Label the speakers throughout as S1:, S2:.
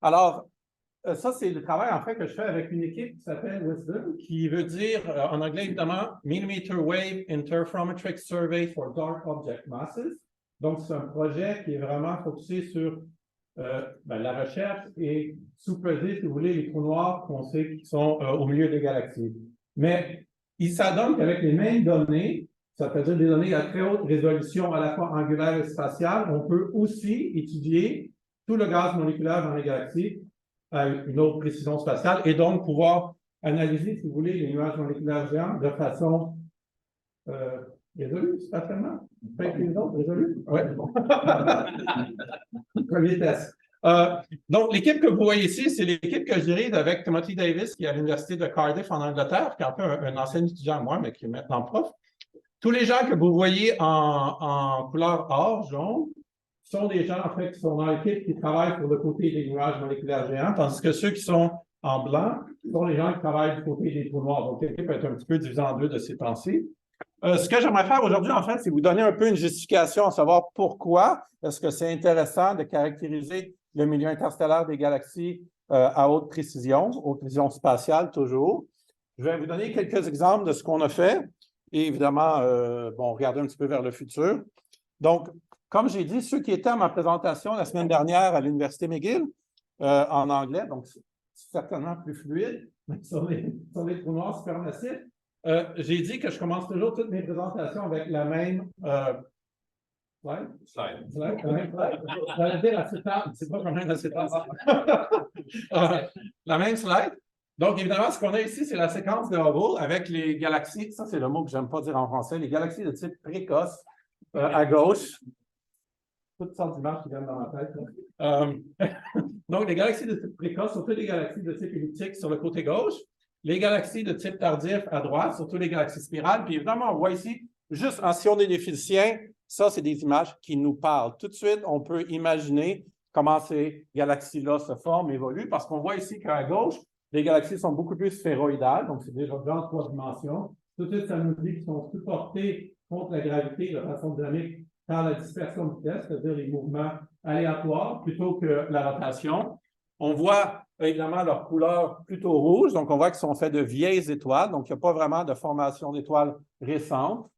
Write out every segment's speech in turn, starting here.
S1: Alors, ça, c'est le travail, en fait, que je fais avec une équipe qui s'appelle WISDOM, qui veut dire, en anglais, évidemment, Millimeter Wave Interferometric Survey for Dark Object Masses. Donc, c'est un projet qui est vraiment focusé sur la recherche et sous-peser, si vous voulez, les trous noirs qu'on sait qui sont au milieu des galaxies. Mais il s'adonne qu'avec les mêmes données, ça veut dire des données à très haute résolution, à la fois angulaire et spatiale, on peut aussi étudier tout le gaz moléculaire dans les galaxies à une autre précision spatiale et donc pouvoir analyser, si vous voulez, les nuages moléculaires géants de façon résolue, spatialement. Fait que les autres, résolue? Oui. Premier test. Donc, l'équipe que vous voyez ici, c'est l'équipe que je dirige avec Timothy Davis, qui est à l'Université de Cardiff en Angleterre, qui est un peu un ancien étudiant à moi, mais qui est maintenant prof. Tous les gens que vous voyez en couleur or, jaune, sont des gens, en fait, qui sont dans l'équipe qui travaillent pour le côté des nuages moléculaires géants, tandis que ceux qui sont en blanc sont les gens qui travaillent du côté des trous noirs. Donc, l'équipe est un petit peu divisée en deux de ces temps-ci. Ce que j'aimerais faire aujourd'hui, en fait, c'est vous donner un peu une justification à savoir pourquoi est-ce que c'est intéressant de caractériser le milieu interstellaire des galaxies à haute précision spatiale toujours. Je vais vous donner quelques exemples de ce qu'on a fait et évidemment, regarder un petit peu vers le futur. Donc, comme j'ai dit, ceux qui étaient à ma présentation la semaine dernière à l'Université McGill en anglais, donc c'est certainement plus fluide, mais sur les trous noirs supermassifs, j'ai dit que je commence toujours toutes mes présentations avec la même slide. J'allais dire acétate, c'est pas quand même acétate. La même slide. Donc, évidemment, ce qu'on a ici, c'est la séquence de Hubble avec les galaxies, ça c'est le mot que j'aime pas dire en français, les galaxies de type précoce à gauche. Toutes sortes d'images qui viennent dans ma tête. Donc, les galaxies de type précoce, surtout les galaxies de type elliptique sur le côté gauche, les galaxies de type tardif à droite, surtout les galaxies spirales. Puis évidemment, on voit ici, juste si on est des physiciens, ça, c'est des images qui nous parlent. Tout de suite, on peut imaginer comment ces galaxies-là se forment, évoluent, parce qu'on voit ici qu'à gauche, les galaxies sont beaucoup plus sphéroïdales, donc c'est déjà en 3 dimensions. Tout de suite, ça nous dit qu'ils sont supportés contre la gravité de façon dynamique par la dispersion de vitesse, c'est-à-dire les mouvements aléatoires plutôt que la rotation. On voit évidemment leur couleur plutôt rouge, donc on voit qu'ils sont faits de vieilles étoiles, donc il n'y a pas vraiment de formation d'étoiles récentes.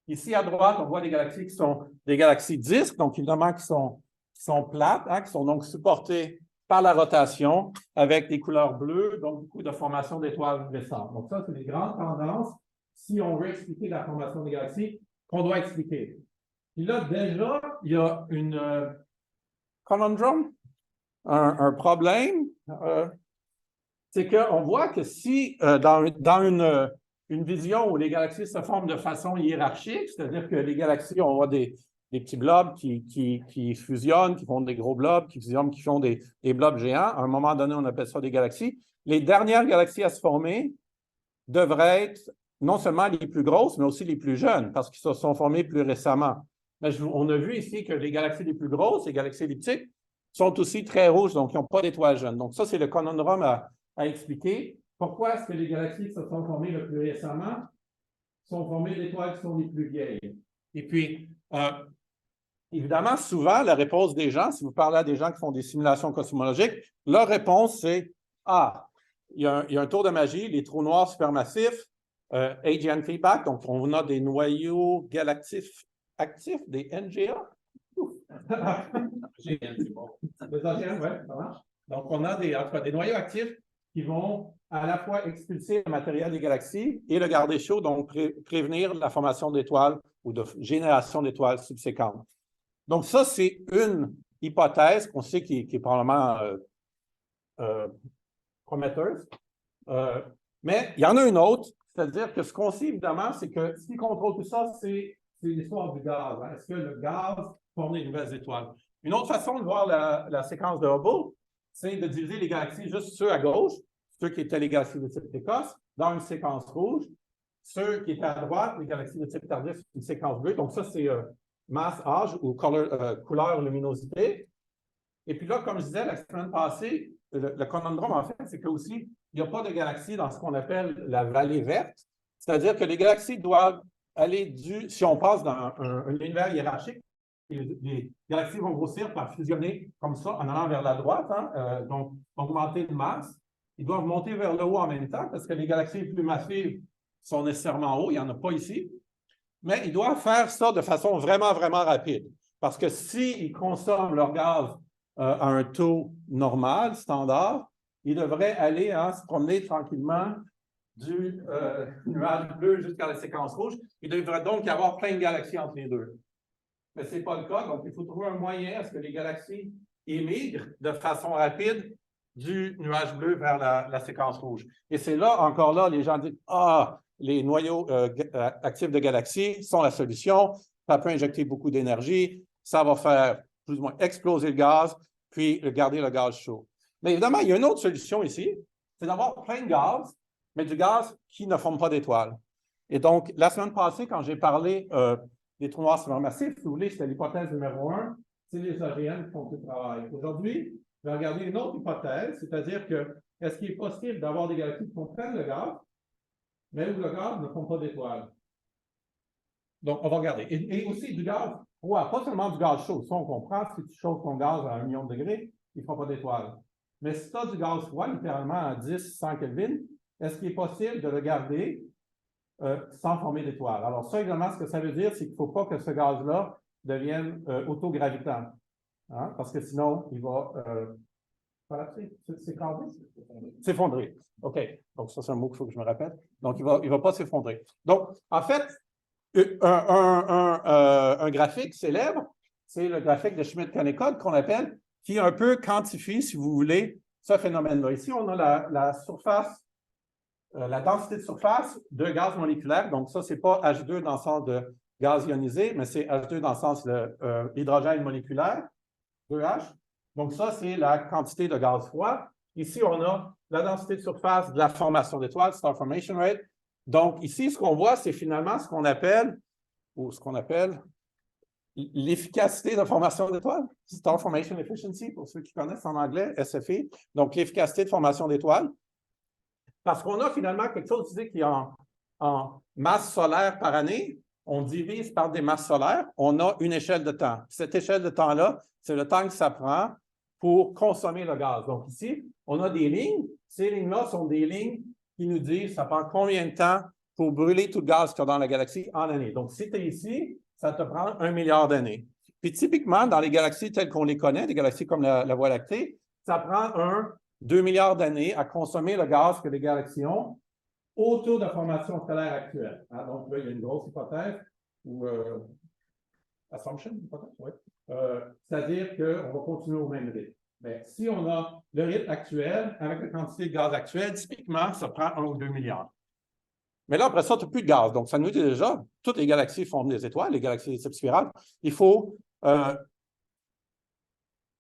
S1: Ici à droite, on voit des galaxies qui sont des galaxies disques, donc évidemment qui sont plates, qui sont donc supportées par la rotation avec des couleurs bleues, donc beaucoup de formation d'étoiles récentes. Donc ça, c'est les grandes tendances, si on veut expliquer la formation des galaxies, qu'on doit expliquer. Puis là, déjà, il y a une conundrum, un problème, c'est qu'on voit que si dans une vision où les galaxies se forment de façon hiérarchique, c'est-à-dire que les galaxies, on voit des petits blobs qui fusionnent, qui font des gros blobs, qui fusionnent, qui font des blobs géants. À un moment donné, on appelle ça des galaxies. Les dernières galaxies à se former devraient être non seulement les plus grosses, mais aussi les plus jeunes, parce qu'ils se sont formés plus récemment. Mais on a vu ici que les galaxies les plus grosses, les galaxies elliptiques, sont aussi très rouges, donc ils n'ont pas d'étoiles jeunes. Donc ça, c'est le conundrum à expliquer. Pourquoi est-ce que les galaxies qui se sont formées le plus récemment sont formées d'étoiles qui sont les plus vieilles? Et puis, évidemment, souvent, la réponse des gens, si vous parlez à des gens qui font des simulations cosmologiques, leur réponse, c'est « Ah, il y a un tour de magie, les trous noirs supermassifs, AGN feedback, donc on a des noyaux galactifs actifs, des NGA. » Les AGN, oui, ça marche. Donc, on a des noyaux actifs qui vont à la fois expulser le matériel des galaxies et le garder chaud, donc prévenir la formation d'étoiles ou de génération d'étoiles subséquentes. Donc, ça, c'est une hypothèse qu'on sait qui est probablement prometteuse. Mais il y en a une autre, c'est-à-dire que ce qu'on sait, évidemment, c'est que ce qui contrôle tout ça, c'est l'histoire du gaz. Est-ce que le gaz forme des nouvelles étoiles? Une autre façon de voir la séquence de Hubble, c'est de diviser les galaxies juste ceux à gauche, ceux qui étaient les galaxies de type précoce, dans une séquence rouge. Ceux qui étaient à droite, les galaxies de type tardif, une séquence bleue. Donc ça, c'est masse, âge ou couleur, luminosité. Et puis là, comme je disais la semaine passée, le conundrum, en fait, c'est qu'aussi, il n'y a pas de galaxies dans ce qu'on appelle la vallée verte. C'est-à-dire que les galaxies doivent aller si on passe dans un univers hiérarchique, les galaxies vont grossir par fusionner comme ça, en allant vers la droite, hein, donc augmenter de masse. Ils doivent monter vers le haut en même temps, parce que les galaxies plus massives sont nécessairement en haut, il n'y en a pas ici. Mais ils doivent faire ça de façon vraiment, vraiment rapide. Parce que s'ils consomment leur gaz à un taux normal, standard, ils devraient aller se promener tranquillement du nuage bleu jusqu'à la séquence rouge. Il devrait donc y avoir plein de galaxies entre les deux. Mais ce n'est pas le cas, donc il faut trouver un moyen à ce que les galaxies émigrent de façon rapide du nuage bleu vers la séquence rouge. Et c'est là, encore là, les gens disent « Ah, les noyaux actifs de galaxies sont la solution, ça peut injecter beaucoup d'énergie, ça va faire plus ou moins exploser le gaz, puis garder le gaz chaud. » Mais évidemment, il y a une autre solution ici, c'est d'avoir plein de gaz, mais du gaz qui ne forme pas d'étoiles. Et donc, la semaine passée, quand j'ai parlé des trous noirs supermassifs, si vous voulez, c'était l'hypothèse numéro 1, c'est les OGN qui font tout le travail. Aujourd'hui, je vais regarder une autre hypothèse, c'est-à-dire que est-ce qu'il est possible d'avoir des galaxies qui comprennent le gaz, mais où le gaz ne font pas d'étoiles? Donc, on va regarder. Et aussi du gaz froid, pas seulement du gaz chaud. Ça, on comprend, si tu chauffes ton gaz à 1 million de degrés, il ne fera pas d'étoiles. Mais si tu as du gaz froid, littéralement à 10, 100 Kelvin, est-ce qu'il est possible de le garder sans former d'étoiles? Alors, ça, évidemment, ce que ça veut dire, c'est qu'il ne faut pas que ce gaz-là devienne autogravitant. Hein? Parce que sinon, il va s'effondrer. OK. Donc, ça, c'est un mot qu'il faut que je me répète. Donc, il ne va pas s'effondrer. Donc, en fait, un graphique célèbre, c'est le graphique de Schmidt-Kennicott qu'on appelle, qui un peu quantifie, si vous voulez, ce phénomène-là. Ici, on a la surface, la densité de surface de gaz moléculaire. Donc, ça, ce n'est pas H2 dans le sens de gaz ionisé, mais c'est H2 dans le sens de hydrogène moléculaire, 2H. Donc, ça, c'est la quantité de gaz froid. Ici, on a la densité de surface de la formation d'étoiles, star formation rate. Donc, ici, ce qu'on voit, c'est finalement ce qu'on appelle l'efficacité de formation d'étoiles, Star Formation Efficiency, pour ceux qui connaissent en anglais, SFE. Donc, l'efficacité de formation d'étoiles. Parce qu'on a finalement quelque chose ici qui est en masse solaire par année. On divise par des masses solaires. On a une échelle de temps. Cette échelle de temps-là, c'est le temps que ça prend pour consommer le gaz. Donc, ici, on a des lignes. Ces lignes-là sont des lignes qui nous disent ça prend combien de temps pour brûler tout le gaz qu'il y a dans la galaxie en année. Donc, si tu es ici, ça te prend 1 milliard d'années. Puis, typiquement, dans les galaxies telles qu'on les connaît, des galaxies comme la Voie lactée, ça prend 2 milliards d'années à consommer le gaz que les galaxies ont autour de la formation stellaire actuelle. Hein? Donc, là, il y a une grosse hypothèse, ou assumption, hypothèse, oui. C'est-à-dire qu'on va continuer au même rythme. Mais si on a le rythme actuel, avec la quantité de gaz actuelle, typiquement, ça prend 1 ou 2 milliards. Mais là, après ça, tu n'as plus de gaz. Donc, ça nous dit déjà, toutes les galaxies forment des étoiles, les galaxies de type spirale. Il faut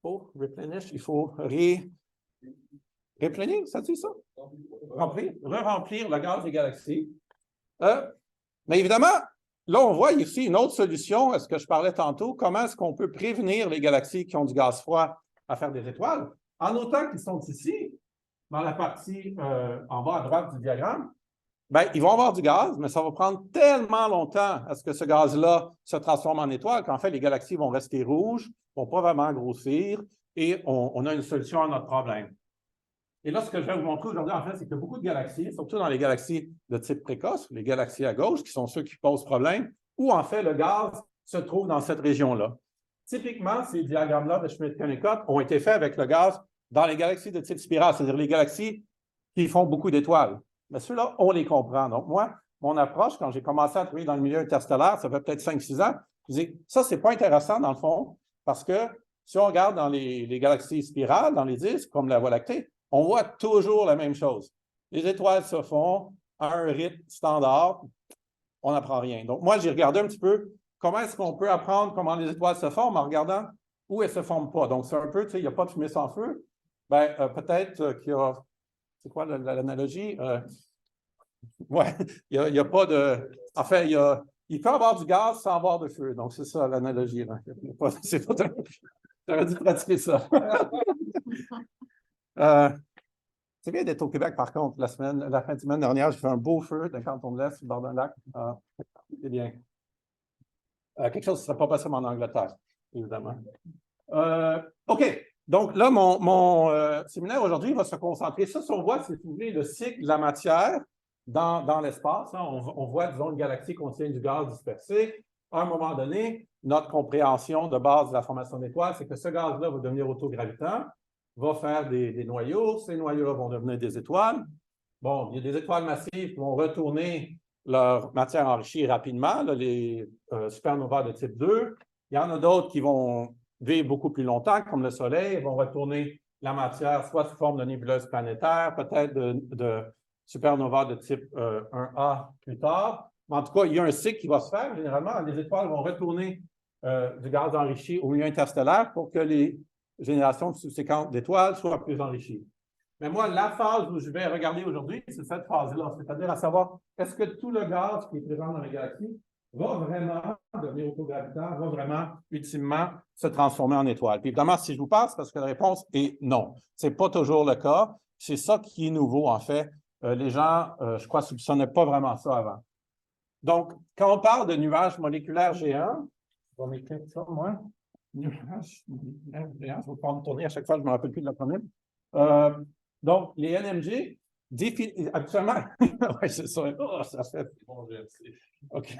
S1: replenish, il faut replenir, ça dit ça? Remplir le gaz des galaxies. Mais évidemment, là, on voit ici une autre solution à ce que je parlais tantôt. Comment est-ce qu'on peut prévenir les galaxies qui ont du gaz froid à faire des étoiles? En autant qu'ils sont ici, dans la partie en bas à droite du diagramme, bien, ils vont avoir du gaz, mais ça va prendre tellement longtemps à ce que ce gaz-là se transforme en étoile qu'en fait, les galaxies vont rester rouges, ne vont pas vraiment grossir, et on a une solution à notre problème. Et là, ce que je vais vous montrer aujourd'hui, en fait, c'est qu'il y a beaucoup de galaxies, surtout dans les galaxies de type précoce, les galaxies à gauche, qui sont ceux qui posent problème, où en fait, le gaz se trouve dans cette région-là. Typiquement, ces diagrammes-là de Schmidt-Kennicott ont été faits avec le gaz dans les galaxies de type spirale, c'est-à-dire les galaxies qui font beaucoup d'étoiles. Mais ceux-là, on les comprend. Donc, moi, mon approche, quand j'ai commencé à travailler dans le milieu interstellaire, ça fait peut-être 5-6 ans, je disais, ça, c'est pas intéressant dans le fond, parce que si on regarde dans les galaxies spirales, dans les disques, comme la Voie lactée, on voit toujours la même chose. Les étoiles se font à un rythme standard, on n'apprend rien. Donc, moi, j'ai regardé un petit peu comment est-ce qu'on peut apprendre comment les étoiles se forment en regardant où elles ne se forment pas. Donc, c'est un peu, tu sais, il n'y a pas de fumée sans feu. Bien, peut-être qu'il y a... C'est quoi l'analogie? Oui, il n'y a pas de... En fait, il peut y avoir du gaz sans avoir de feu. Donc, c'est ça l'analogie. J'aurais dû pratiquer ça. C'est bien d'être au Québec, par contre. La fin de semaine dernière, j'ai fait un beau feu de Canton de l'Est, sur le bord d'un lac. C'est bien. Quelque chose qui ne serait pas possible en Angleterre. évidemment. OK. Donc là, mon séminaire aujourd'hui va se concentrer sur, si on voit, si vous voulez, le cycle de la matière dans l'espace. Hein. On voit, disons, une galaxie contient du gaz dispersé. À un moment donné, notre compréhension de base de la formation d'étoiles, c'est que ce gaz-là va devenir autogravitant, va faire des noyaux. Ces noyaux-là vont devenir des étoiles. Bon, il y a des étoiles massives qui vont retourner leur matière enrichie rapidement, là, les supernovas de type 2. Il y en a d'autres qui vont vivre beaucoup plus longtemps, comme le Soleil, vont retourner la matière soit sous forme de nébuleuse planétaire, peut-être de supernovas de type 1A plus tard. Mais en tout cas, il y a un cycle qui va se faire. Généralement, les étoiles vont retourner du gaz enrichi au milieu interstellaire pour que les générations subséquentes d'étoiles soient plus enrichies. Mais moi, la phase où je vais regarder aujourd'hui, c'est cette phase-là, c'est-à-dire à savoir, est-ce que tout le gaz qui est présent dans la galaxie va vraiment devenir autogravitant, va vraiment, ultimement, se transformer en étoile? Puis évidemment, si je vous passe, parce que la réponse est non. Ce n'est pas toujours le cas. C'est ça qui est nouveau, en fait. Les gens, je crois, ne soupçonnaient pas vraiment ça avant. Donc, quand on parle de nuages moléculaires géants, je vais m'écrire ça, moi. Nuages moléculaires géants, je vais pouvoir me tourner à chaque fois, je ne me rappelle plus de l'acronyme. Donc, les NMG, habituellement, oui, c'est ça. Oh, ça fait bon, OK.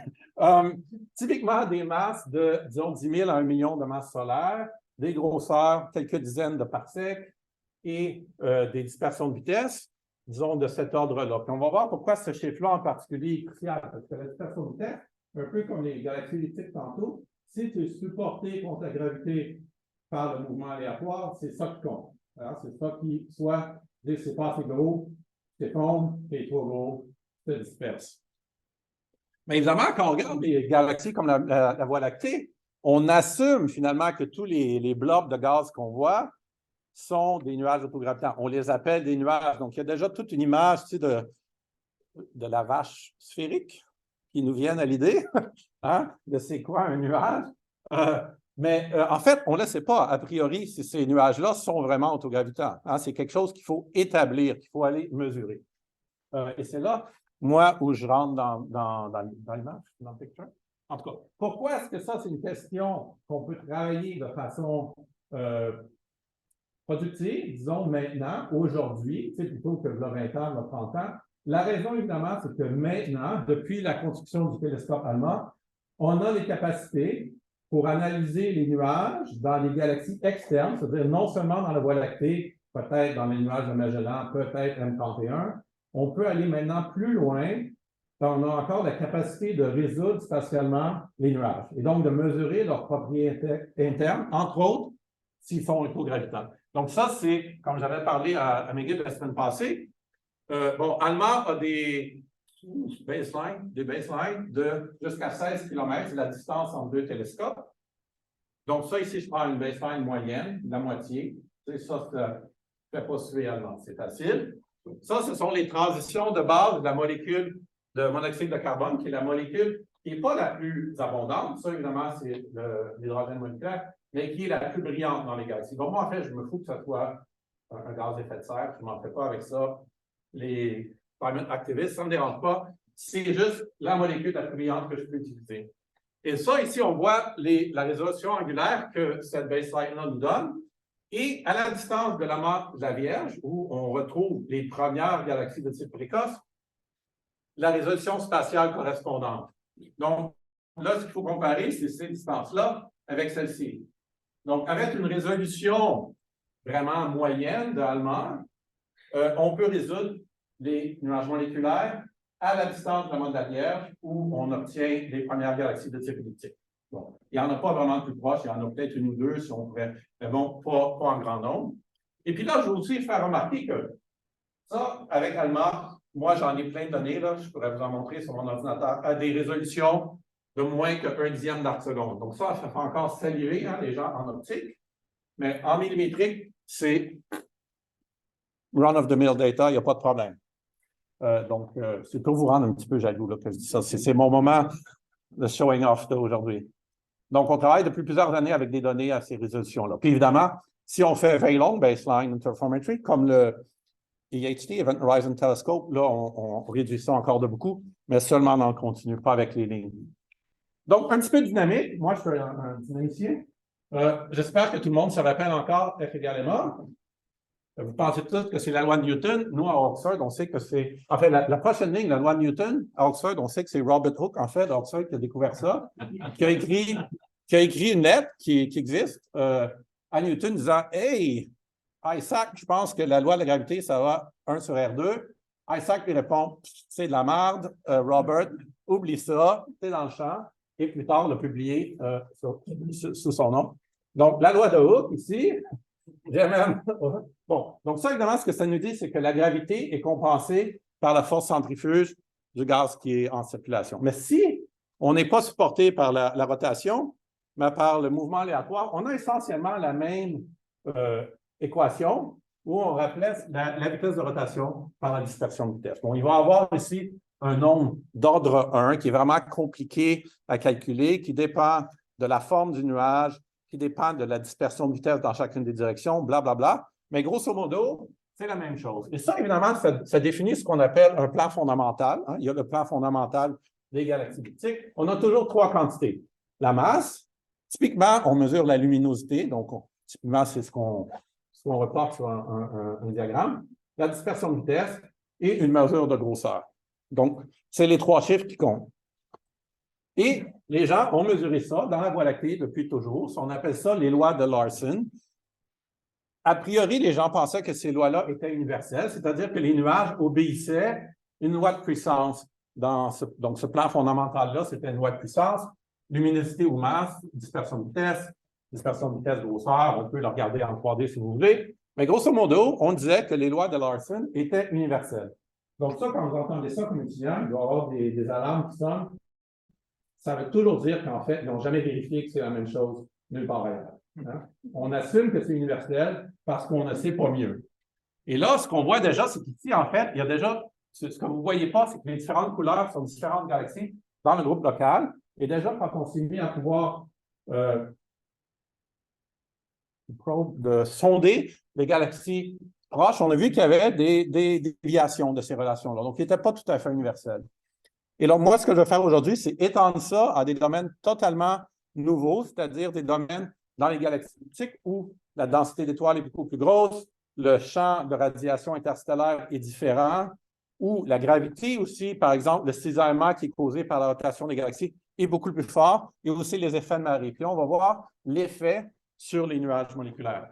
S1: Typiquement, des masses de, disons, 10 000 à 1 million de masses solaires, des grosseurs, quelques dizaines de parsecs et des dispersions de vitesse, disons, de cet ordre-là. Puis on va voir pourquoi ce chiffre-là en particulier est crucial, parce que la dispersion de vitesse, un peu comme les galaxies elliptiques tantôt, si tu es supporté contre la gravité par le mouvement aléatoire, c'est ça qui compte. C'est ça qui, soit, c'est pas assez gros, s'effondre, c'est trop gros, se disperse. Mais évidemment, quand on regarde des galaxies comme la Voie lactée, on assume finalement que tous les blobs de gaz qu'on voit sont des nuages autogravitants. On les appelle des nuages. Donc, il y a déjà toute une image, tu sais, de la vache sphérique qui nous viennent à l'idée, hein, de c'est quoi un nuage. Mais en fait, on ne le sait pas, a priori, si ces nuages-là sont vraiment autogravitants. Hein, c'est quelque chose qu'il faut établir, qu'il faut aller mesurer. Et c'est là, moi, où je rentre dans l'image, dans le picture. En tout cas, pourquoi est-ce que ça, c'est une question qu'on peut travailler de façon productive, disons maintenant, aujourd'hui, plutôt que le 20 ans, le 30 ans? La raison, évidemment, c'est que maintenant, depuis la construction du télescope allemand, on a les capacités pour analyser les nuages dans les galaxies externes, c'est-à-dire non seulement dans la Voie lactée, peut-être dans les nuages de Magellan, peut-être M31, on peut aller maintenant plus loin. On a encore la capacité de résoudre spatialement les nuages et donc de mesurer leurs propriétés internes, entre autres, s'ils sont autogravitants. Donc ça, c'est, comme j'avais parlé à McGill la semaine passée, Alma a des baselines de jusqu'à 16 km, c'est la distance entre deux télescopes. Donc ça, ici, je prends une baseline moyenne, la moitié. Ça, ça ne fait pas suer allemand, c'est facile. Ça, ce sont les transitions de base de la molécule de monoxyde de carbone, qui est la molécule qui n'est pas la plus abondante. Ça, évidemment, c'est l'hydrogène moléculaire, mais qui est la plus brillante dans les galaxies. Donc, moi, en fait, je me fous que ça soit un gaz à effet de serre. Je ne m'en fais pas avec ça. Les climate activistes, ça ne me dérange pas. C'est juste la molécule la plus brillante que je peux utiliser. Et ça, ici, on voit la résolution angulaire que cette baseline-là nous donne. Et à la distance de la masse de la Vierge, où on retrouve les premières galaxies de type précoce, la résolution spatiale correspondante. Donc, là, ce qu'il faut comparer, c'est ces distances-là avec celle-ci. Donc, avec une résolution vraiment moyenne de Halmar, on peut résoudre les nuages moléculaires à la distance de la masse de la Vierge, où on obtient les premières galaxies de type elliptique. Bon, il n'y en a pas vraiment de plus proche, il y en a peut-être une ou deux si on pourrait, mais bon, pas en grand nombre. Et puis là, je veux aussi faire remarquer que ça, avec Halmar, moi, j'en ai plein de données, là, je pourrais vous en montrer sur mon ordinateur, à des résolutions de moins que 1/10 d'arc seconde. Donc ça fait encore saluer les gens en optique, mais en millimétrique, c'est run-of-the-mill data, il n'y a pas de problème. Donc, c'est pour vous rendre un petit peu jaloux là, que je dis ça. C'est mon moment de showing off aujourd'hui. Donc, on travaille depuis plusieurs années avec des données à ces résolutions-là. Puis évidemment, si on fait very long baseline interferometry, comme le EHT, Event Horizon Telescope, là, on réduit ça encore de beaucoup, mais seulement dans le continu, pas avec les lignes. Donc, un petit peu de dynamique. Moi, je suis un dynamicien. J'espère que tout le monde se rappelle encore F égale ma. Vous pensez tous que c'est la loi de Newton. Nous, à Oxford, on sait que c'est... En fait, la prochaine ligne, la loi de Newton, à Oxford, on sait que c'est Robert Hooke, en fait, d'Oxford, qui a découvert ça, qui a écrit une lettre qui existe à Newton disant « Hey, Isaac, je pense que la loi de la gravité, ça va 1 sur R2. » Isaac lui répond « C'est de la merde, Robert, oublie ça, c'est dans le champ. » Et plus tard, l'a publié sous son nom. Donc, la loi de Hooke, ici, j'ai même... Bon, donc ça, évidemment, ce que ça nous dit, c'est que la gravité est compensée par la force centrifuge du gaz qui est en circulation. Mais si on n'est pas supporté par la rotation, mais par le mouvement aléatoire, on a essentiellement la même équation où on remplace la vitesse de rotation par la dispersion de vitesse. Bon, il va y avoir ici un nombre d'ordre 1 qui est vraiment compliqué à calculer, qui dépend de la forme du nuage, qui dépend de la dispersion de vitesse dans chacune des directions, blablabla. Mais grosso modo, c'est la même chose. Et ça, évidemment, ça définit ce qu'on appelle un plan fondamental. Hein. Il y a le plan fondamental des galaxies elliptiques. On a toujours 3 quantités. La masse, typiquement, on mesure la luminosité. Donc, typiquement, c'est ce qu'on reporte sur un diagramme. La dispersion de vitesse et une mesure de grosseur. Donc, c'est les 3 chiffres qui comptent. Et les gens ont mesuré ça dans la Voie lactée depuis toujours. On appelle ça les lois de Larson. A priori, les gens pensaient que ces lois-là étaient universelles, c'est-à-dire que les nuages obéissaient une loi de puissance. Donc, ce plan fondamental-là, c'était une loi de puissance, luminosité ou masse, dispersion de vitesse, grosseur. On peut le regarder en 3D si vous voulez. Mais grosso modo, on disait que les lois de Larson étaient universelles. Donc ça, quand vous entendez ça comme étudiant, il doit y avoir des alarmes qui sonnent. Ça veut toujours dire qu'en fait, ils n'ont jamais vérifié que c'est la même chose nulle part ailleurs. Hein? On assume que c'est universel parce qu'on ne sait pas mieux. Et là, ce qu'on voit déjà, c'est qu'ici, en fait, il y a déjà, ce que vous ne voyez pas, c'est que les différentes couleurs sont différentes galaxies dans le groupe local. Et déjà, quand on s'est mis à pouvoir de sonder les galaxies proches, on a vu qu'il y avait des déviations de ces relations-là. Donc, ils n'étaient pas tout à fait universels. Et donc, moi, ce que je vais faire aujourd'hui, c'est étendre ça à des domaines totalement nouveaux, c'est-à-dire des domaines dans les galaxies elliptiques où la densité d'étoiles est beaucoup plus grosse, le champ de radiation interstellaire est différent, où la gravité aussi, par exemple, le cisaillement qui est causé par la rotation des galaxies est beaucoup plus fort, et aussi les effets de marée. Puis on va voir l'effet sur les nuages moléculaires.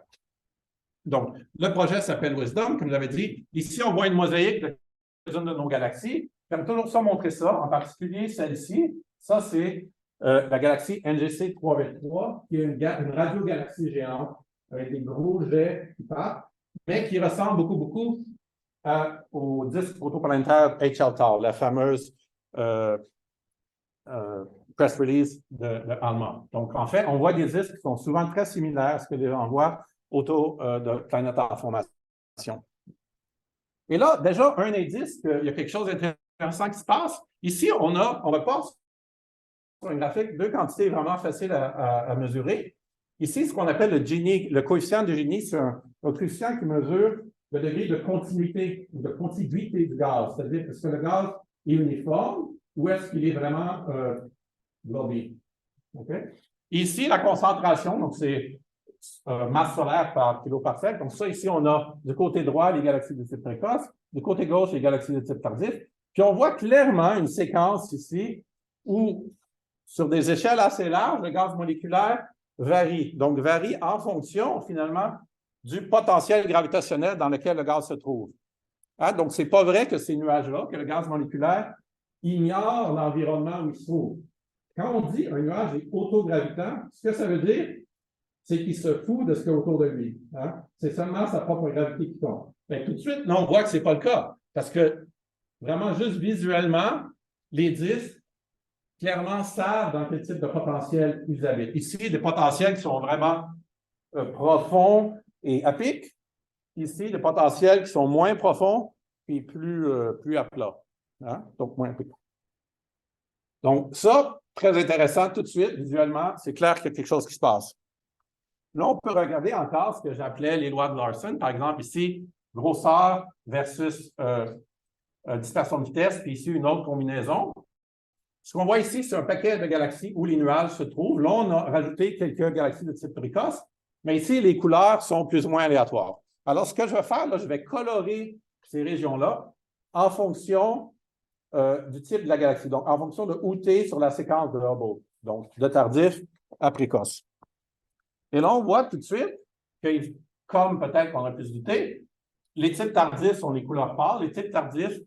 S1: Donc, le projet s'appelle WISDOM, comme j'avais dit. Ici, on voit une mosaïque de quelques-unes de nos galaxies. J'aime toujours ça montrer ça, en particulier celle-ci. Ça, c'est la galaxie NGC 323, qui est une radiogalaxie géante avec des gros jets qui partent, mais qui ressemble beaucoup au disque protoplanétaire HL-Tau, la fameuse press release de Allemand. Donc, en fait, on voit des disques qui sont souvent très similaires à ce que les gens voient autour de planètes en formation. Et là, déjà, un indice qu'il y a quelque chose d'intéressant qui se passe. Ici, on reporte sur une graphique 2 quantités vraiment faciles à mesurer. Ici, ce qu'on appelle le Gini, le coefficient de Gini, c'est un coefficient qui mesure le degré de continuité ou de contiguïté du gaz. C'est-à-dire, est-ce que le gaz est uniforme ou est-ce qu'il est vraiment globé? Okay? Ici, la concentration, donc c'est masse solaire par kiloparsec. Donc ça, ici, on a du côté droit les galaxies de type précoce, du côté gauche les galaxies de type tardif. Puis on voit clairement une séquence ici où, sur des échelles assez larges, le gaz moléculaire varie. Donc, varie en fonction, finalement, du potentiel gravitationnel dans lequel le gaz se trouve. Hein? Donc, ce n'est pas vrai que ces nuages-là, que le gaz moléculaire ignore l'environnement où il se trouve. Quand on dit un nuage est autogravitant, ce que ça veut dire, c'est qu'il se fout de ce qu'il y a autour de lui. Hein? C'est seulement sa propre gravité qui compte. Mais tout de suite, là, on voit que ce n'est pas le cas. Parce que, vraiment, juste visuellement, les disques, clairement, savent dans quel type de potentiel ils habitent. Ici, des potentiels qui sont vraiment profonds et à pic. Ici, des potentiels qui sont moins profonds et plus à plat. Hein? Donc, moins à pic. Donc, ça, très intéressant tout de suite, visuellement, c'est clair qu'il y a quelque chose qui se passe. Là, on peut regarder encore ce que j'appelais les lois de Larson. Par exemple, ici, grosseur versus dispersion de vitesse, puis ici, une autre combinaison. Ce qu'on voit ici, c'est un paquet de galaxies où les nuages se trouvent. Là, on a rajouté quelques galaxies de type précoce, mais ici, les couleurs sont plus ou moins aléatoires. Alors, ce que je vais faire, là, je vais colorer ces régions-là en fonction du type de la galaxie, donc en fonction de où tu es sur la séquence de Hubble, donc de tardif à précoce. Et là, on voit tout de suite que, comme peut-être qu'on a pu se douter, les types tardifs sont les couleurs pâles, les types tardifs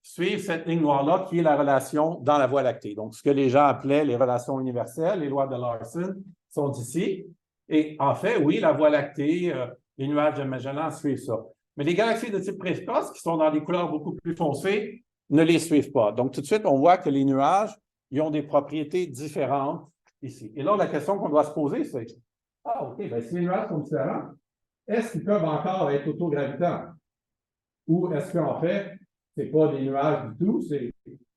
S1: suivent cette ligne noire-là qui est la relation dans la Voie lactée. Donc, ce que les gens appelaient les relations universelles, les lois de Larson, sont ici. Et en fait, oui, la Voie lactée, les nuages de Magellan suivent ça. Mais les galaxies de type précoce, qui sont dans des couleurs beaucoup plus foncées, ne les suivent pas. Donc, tout de suite, on voit que les nuages, ils ont des propriétés différentes ici. Et là, la question qu'on doit se poser, c'est ah, OK, bien, si les nuages sont différents, est-ce qu'ils peuvent encore être autogravitants? Ou est-ce qu'en fait, ce n'est pas des nuages du tout, c'est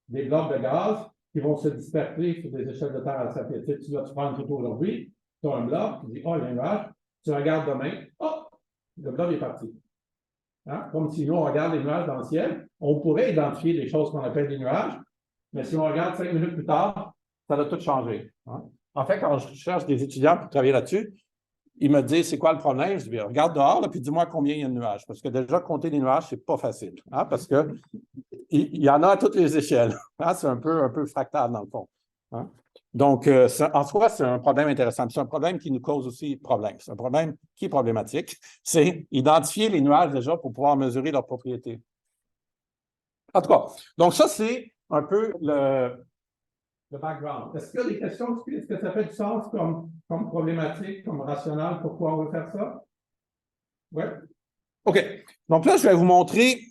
S1: des blocs de gaz qui vont se disperser sur des échelles de temps à satellite. Tu prends une photo aujourd'hui, tu as un bloc, tu dis, oh, il y a un nuage, tu regardes demain, oh, le bloc est parti. Hein? Comme si nous, on regarde les nuages dans le ciel, on pourrait identifier des choses qu'on appelle des nuages, mais si on regarde 5 minutes plus tard, ça va tout changer. Hein? En fait, quand je cherche des étudiants pour travailler là-dessus, ils me disent, c'est quoi le problème? Je dis, regarde dehors, là, puis dis-moi combien il y a de nuages. Parce que déjà, compter les nuages, c'est pas facile. Hein? Parce que il y en a à toutes les échelles. Hein? C'est un peu fractal, dans le fond. Hein? Donc, en soi, c'est un problème intéressant. C'est un problème qui nous cause aussi problème. C'est un problème qui est problématique. C'est identifier les nuages déjà pour pouvoir mesurer leurs propriétés. En tout cas, donc ça, c'est un peu le background. Est-ce qu'il y a des questions? Est-ce que ça fait du sens comme problématique, comme rationnel? Pourquoi on veut faire ça? Oui? OK. Donc là, je vais vous montrer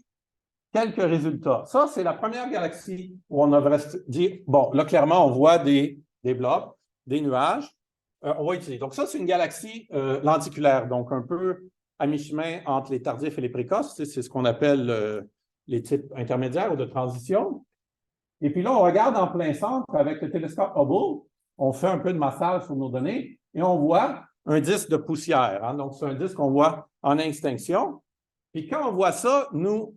S1: quelques résultats. Ça, c'est la première galaxie où on a dit, bon, là, clairement, on voit des blocs, des nuages. On va utiliser. Donc ça, c'est une galaxie lenticulaire, donc un peu à mi-chemin entre les tardifs et les précoces. C'est ce qu'on appelle les types intermédiaires ou de transition. Et puis là, on regarde en plein centre avec le télescope Hubble, on fait un peu de massage sur nos données et on voit un disque de poussière. Hein? Donc, c'est un disque qu'on voit en extinction. Puis quand on voit ça, nous,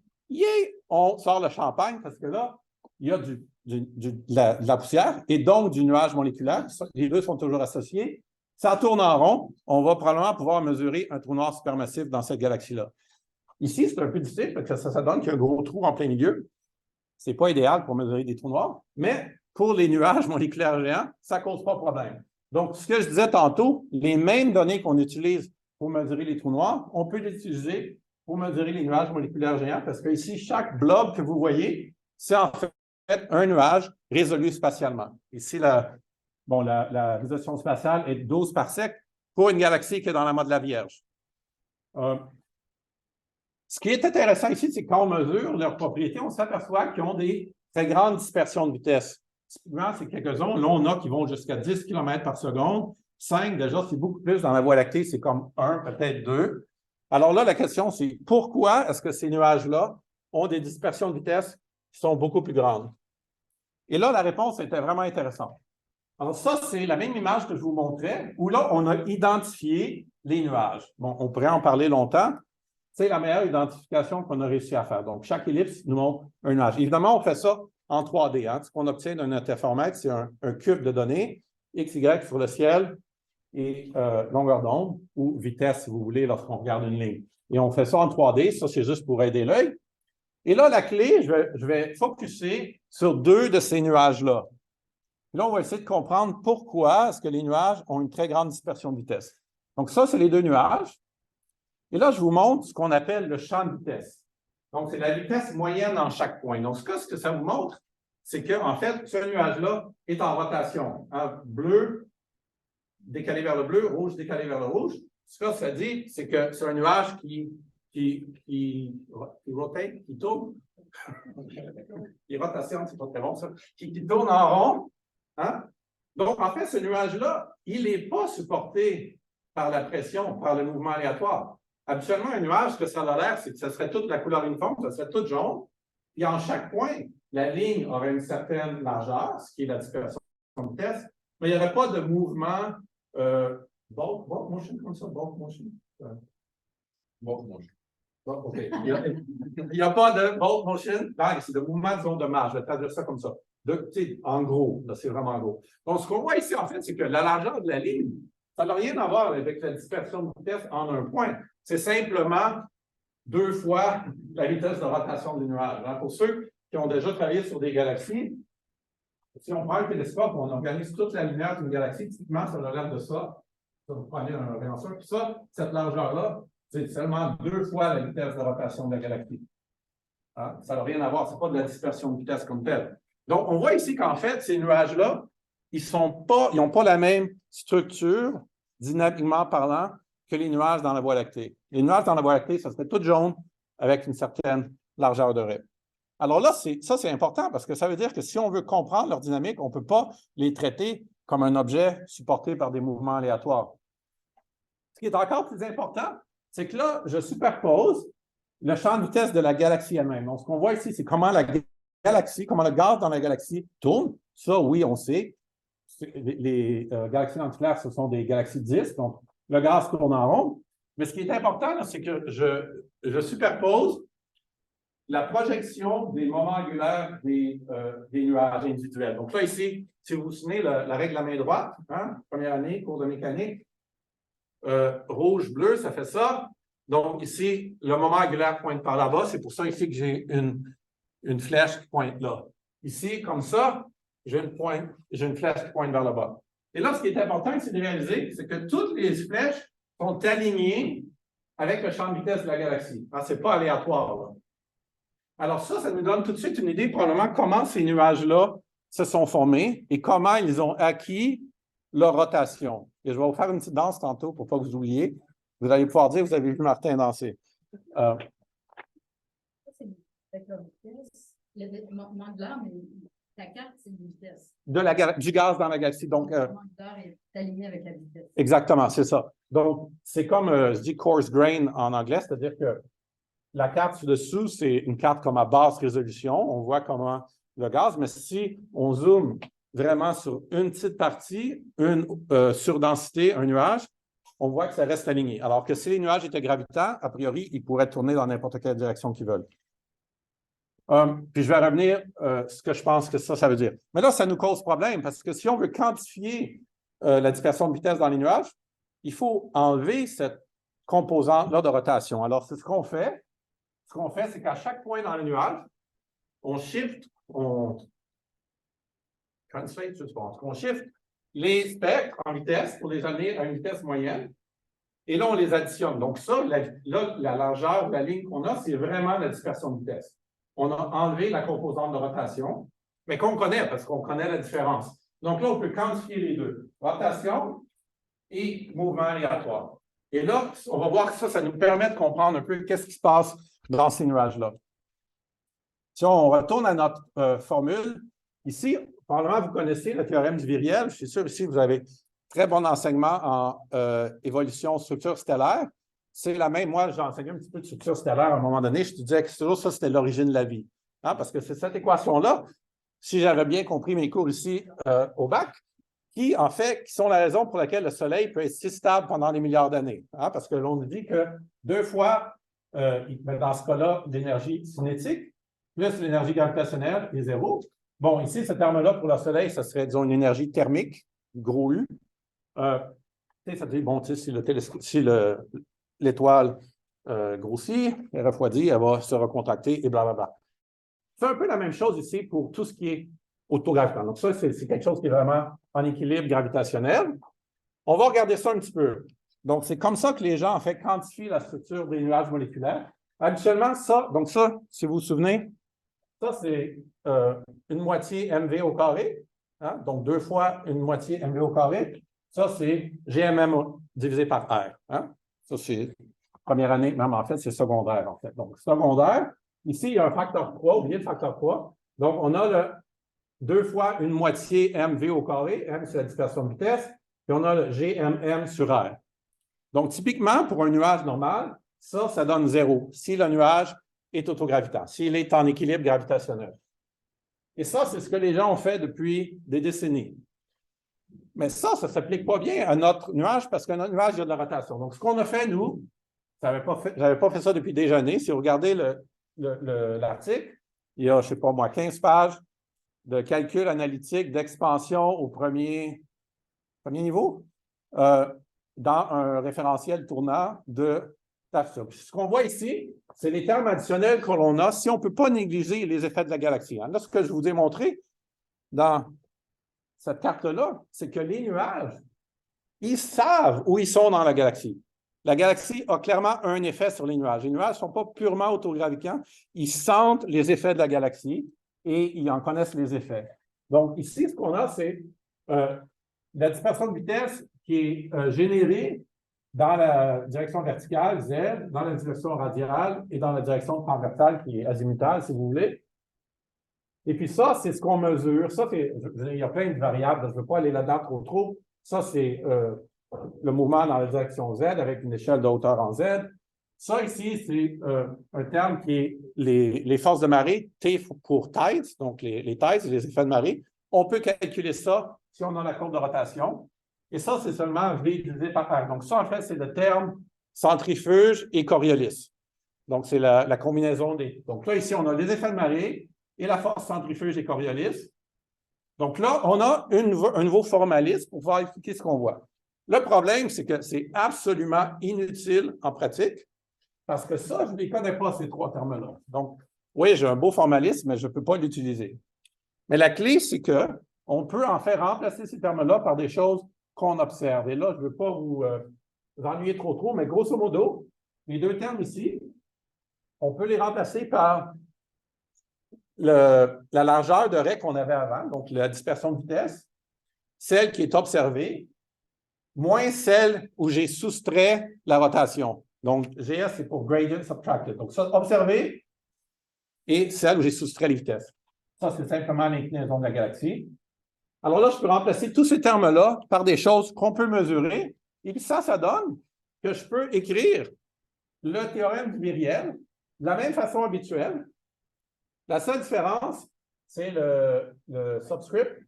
S1: on sort le champagne parce que là, il y a de la poussière et donc du nuage moléculaire. Les deux sont toujours associés. Ça tourne en rond. On va probablement pouvoir mesurer un trou noir supermassif dans cette galaxie-là. Ici, c'est un peu difficile parce que ça donne qu'il y a un gros trou en plein milieu. Ce n'est pas idéal pour mesurer des trous noirs, mais pour les nuages moléculaires géants, ça ne cause pas de problème. Donc, ce que je disais tantôt, les mêmes données qu'on utilise pour mesurer les trous noirs, on peut les utiliser pour mesurer les nuages moléculaires géants, parce que ici, chaque blob que vous voyez, c'est en fait un nuage résolu spatialement. Ici, la résolution spatiale est 12 parsecs pour une galaxie qui est dans la mode de la Vierge. Ce qui est intéressant ici, c'est que quand on mesure leurs propriétés, on s'aperçoit qu'ils ont des très grandes dispersions de vitesse. Typiquement, c'est quelques-uns. Là, on a qui vont jusqu'à 10 km par seconde. 5, déjà, c'est beaucoup plus. Dans la Voie lactée, c'est comme 1, peut-être 2. Alors là, la question, c'est pourquoi est-ce que ces nuages-là ont des dispersions de vitesse qui sont beaucoup plus grandes? Et là, la réponse était vraiment intéressante. Alors ça, c'est la même image que je vous montrais, où là, on a identifié les nuages. Bon, on pourrait en parler longtemps. C'est la meilleure identification qu'on a réussi à faire. Donc, chaque ellipse nous montre un nuage. Évidemment, on fait ça en 3D. Hein. Ce qu'on obtient d'un interféromètre, c'est un cube de données, X, Y sur le ciel et longueur d'onde, ou vitesse, si vous voulez, lorsqu'on regarde une ligne. Et on fait ça en 3D. Ça, c'est juste pour aider l'œil. Et là, la clé, je vais focusser sur 2 de ces nuages-là. Là, on va essayer de comprendre pourquoi est-ce que les nuages ont une très grande dispersion de vitesse. Donc, ça, c'est les 2 nuages. Et là, je vous montre ce qu'on appelle le champ de vitesse. Donc, c'est la vitesse moyenne en chaque point. Donc, ce que ça vous montre, c'est qu'en fait, ce nuage-là est en rotation. Hein, bleu décalé vers le bleu, rouge décalé vers le rouge. Ce que ça dit, c'est que c'est un nuage qui rotate, qui tourne. Qui rotation, c'est pas très bon, ça. Qui tourne en rond. Hein? Donc, en fait, ce nuage-là, il n'est pas supporté par la pression, par le mouvement aléatoire. Habituellement, un nuage, ce que ça a l'air, c'est que ça serait toute la couleur uniforme, ça serait tout jaune. Puis en chaque point, la ligne aurait une certaine largeur, ce qui est la dispersion de vitesse, mais il n'y aurait pas de mouvement bulk motion, comme ça, bulk motion. Bulk motion. OK. Il n'y a pas de bulk motion, c'est de mouvement, disons, de marge. Je vais traduire ça comme ça. En gros, là, c'est vraiment gros. Donc, ce qu'on voit ici, en fait, c'est que la largeur de la ligne, ça n'a rien à voir avec la dispersion de vitesse en un point. C'est simplement 2 fois la vitesse de rotation du nuage. Hein. Pour ceux qui ont déjà travaillé sur des galaxies, si on prend un télescope, on organise toute la lumière d'une galaxie, typiquement, ça relève de ça. Ça, vous prenez un ordinateur. Puis ça, cette largeur-là, c'est seulement 2 fois la vitesse de rotation de la galaxie. Hein? Ça n'a rien à voir, ce n'est pas de la dispersion de vitesse comme telle. Donc, on voit ici qu'en fait, ces nuages-là, ils n'ont pas la même structure, dynamiquement parlant, que les nuages dans la Voie lactée. Les nuages dans la Voie lactée, ça serait tout jaune avec une certaine largeur de raie. Alors là, ça, c'est important parce que ça veut dire que si on veut comprendre leur dynamique, on ne peut pas les traiter comme un objet supporté par des mouvements aléatoires. Ce qui est encore plus important, c'est que là, je superpose le champ de vitesse de la galaxie elle-même. Donc, ce qu'on voit ici, c'est comment la galaxie, comment le gaz dans la galaxie tourne. Ça, oui, on sait. Les galaxies lenticulaires, ce sont des galaxies disques, donc le gaz tourne en rond. Mais ce qui est important, c'est que je superpose la projection des moments angulaires des nuages individuels. Donc là, ici, si vous vous souvenez, la règle à main droite, hein, première année, cours de mécanique, rouge, bleu, ça fait ça. Donc ici, le moment angulaire pointe par là-bas. C'est pour ça ici que j'ai une flèche qui pointe là. Ici, comme ça, j'ai une flèche qui pointe vers le bas. Et là, ce qui est important, c'est de réaliser, c'est que toutes les flèches sont alignées avec le champ de vitesse de la galaxie. Ce n'est pas aléatoire, là. Alors ça nous donne tout de suite une idée probablement comment ces nuages-là se sont formés et comment ils ont acquis leur rotation. Et je vais vous faire une petite danse tantôt pour ne pas que vous oubliez. Vous allez pouvoir dire, vous avez vu Martin danser.
S2: Avec la vitesse, le moment de l'heure, mais ta carte, c'est une vitesse.
S1: Du gaz dans la galaxie. Donc,
S2: le moment de l'heure est aligné avec la vitesse.
S1: Exactement, c'est ça. Donc, c'est comme, je dis coarse grain en anglais, c'est-à-dire que la carte sur-dessous, c'est une carte comme à basse résolution. On voit comment le gaz, mais si on zoome vraiment sur une petite partie, une surdensité, un nuage, on voit que ça reste aligné. Alors que si les nuages étaient gravitants, a priori, ils pourraient tourner dans n'importe quelle direction qu'ils veulent. Puis je vais revenir ce que je pense que ça veut dire. Mais là, ça nous cause problème parce que si on veut quantifier la dispersion de vitesse dans les nuages, il faut enlever cette composante-là de rotation. Alors, c'est ce qu'on fait. Ce qu'on fait, c'est qu'à chaque point dans le nuage, on shift les spectres en vitesse pour les amener à une vitesse moyenne. Et là, on les additionne. Donc ça, la largeur de la ligne qu'on a, c'est vraiment la dispersion de vitesse. On a enlevé la composante de rotation, mais qu'on connaît parce qu'on connaît la différence. Donc là, on peut quantifier les deux. Rotation et mouvement aléatoire. Et là, on va voir que ça nous permet de comprendre un peu qu'est-ce qui se passe dans ces nuages-là. Si on retourne à notre formule, ici, probablement, vous connaissez le théorème du viriel. Je suis sûr ici, vous avez très bon enseignement en évolution structure stellaire. C'est la même. Moi, j'ai enseigné un petit peu de structure stellaire à un moment donné. Je te disais que toujours ça, c'était l'origine de la vie. Hein, parce que c'est cette équation-là, si j'avais bien compris mes cours ici au bac, qui sont la raison pour laquelle le Soleil peut être si stable pendant des milliards d'années. Hein, parce que l'on nous dit que 2 fois, dans ce cas-là, l'énergie cinétique, plus l'énergie gravitationnelle est 0. Bon, ici, ce terme-là pour le Soleil, ça serait, disons, une énergie thermique, gros U. Ça dit, bon, si l'étoile grossit, elle refroidit, elle va se recontracter et blablabla. C'est un peu la même chose ici pour tout ce qui est autogravitant. Donc, ça, c'est quelque chose qui est vraiment en équilibre gravitationnel. On va regarder ça un petit peu. Donc, c'est comme ça que les gens, en fait, quantifient la structure des nuages moléculaires. Habituellement, donc ça, si vous vous souvenez, ça, c'est une moitié mv au carré. Hein? Donc, 2 fois une moitié mv au carré. Ça, c'est GMM divisé par R. Hein? Ça, c'est première année, même en fait, c'est secondaire, en fait. Donc, secondaire. Ici, il y a un facteur 3, oubliez le facteur 3. Donc, on a le 2 fois une moitié mv au carré. M, c'est la dispersion de vitesse. Puis on a le GMM sur R. Donc, typiquement, pour un nuage normal, ça donne 0. Si le nuage est autogravitant, s'il est en équilibre gravitationnel. Et ça, c'est ce que les gens ont fait depuis des décennies. Mais ça ne s'applique pas bien à notre nuage parce qu'un nuage, il y a de la rotation. Donc, ce qu'on a fait, nous, je n'avais pas fait ça depuis des années. Si vous regardez l'article, il y a, je ne sais pas moi, 15 pages de calcul analytique d'expansion au premier niveau dans un référentiel tournant de TAFSA. Ce qu'on voit ici, c'est les termes additionnels que l'on a si on ne peut pas négliger les effets de la galaxie. Là, ce que je vous ai montré dans cette carte-là, c'est que les nuages, ils savent où ils sont dans la galaxie. La galaxie a clairement un effet sur les nuages. Les nuages ne sont pas purement autogravitants. Ils sentent les effets de la galaxie et ils en connaissent les effets. Donc, ici, ce qu'on a, c'est la dispersion de vitesse qui est générée dans la direction verticale, Z, dans la direction radiale et dans la direction transversale, qui est azimutale, si vous voulez. Et puis ça, c'est ce qu'on mesure. Ça, il y a plein de variables, je ne veux pas aller là-dedans trop. Ça, c'est le mouvement dans la direction Z avec une échelle de hauteur en Z. Ça, ici, c'est un terme qui est les forces de marée, T pour tides, donc les tides, les effets de marée. On peut calculer ça si on a la courbe de rotation. Et ça, c'est seulement V divisé par R. Donc ça, en fait, c'est le terme centrifuge et Coriolis. Donc, c'est la combinaison des... Donc là, ici, on a les effets de marée et la force centrifuge et Coriolis. Donc là, on a un nouveau formalisme pour pouvoir expliquer ce qu'on voit. Le problème, c'est que c'est absolument inutile en pratique parce que ça, je ne les connais pas, ces trois termes-là. Donc, oui, j'ai un beau formalisme, mais je ne peux pas l'utiliser. Mais la clé, c'est qu'on peut en faire remplacer ces termes-là par des choses qu'on observe. Et là, je ne veux pas vous ennuyer trop, mais grosso modo, les deux termes ici, on peut les remplacer par la largeur de raie qu'on avait avant, donc la dispersion de vitesse, celle qui est observée, moins celle où j'ai soustrait la rotation. Donc, GS, c'est pour gradient subtracted. Donc, ça, observé et celle où j'ai soustrait les vitesses. Ça, c'est simplement l'inclinaison de la galaxie. Alors là, je peux remplacer tous ces termes-là par des choses qu'on peut mesurer. Et puis ça donne que je peux écrire le théorème du viriel de la même façon habituelle. La seule différence, c'est le subscript,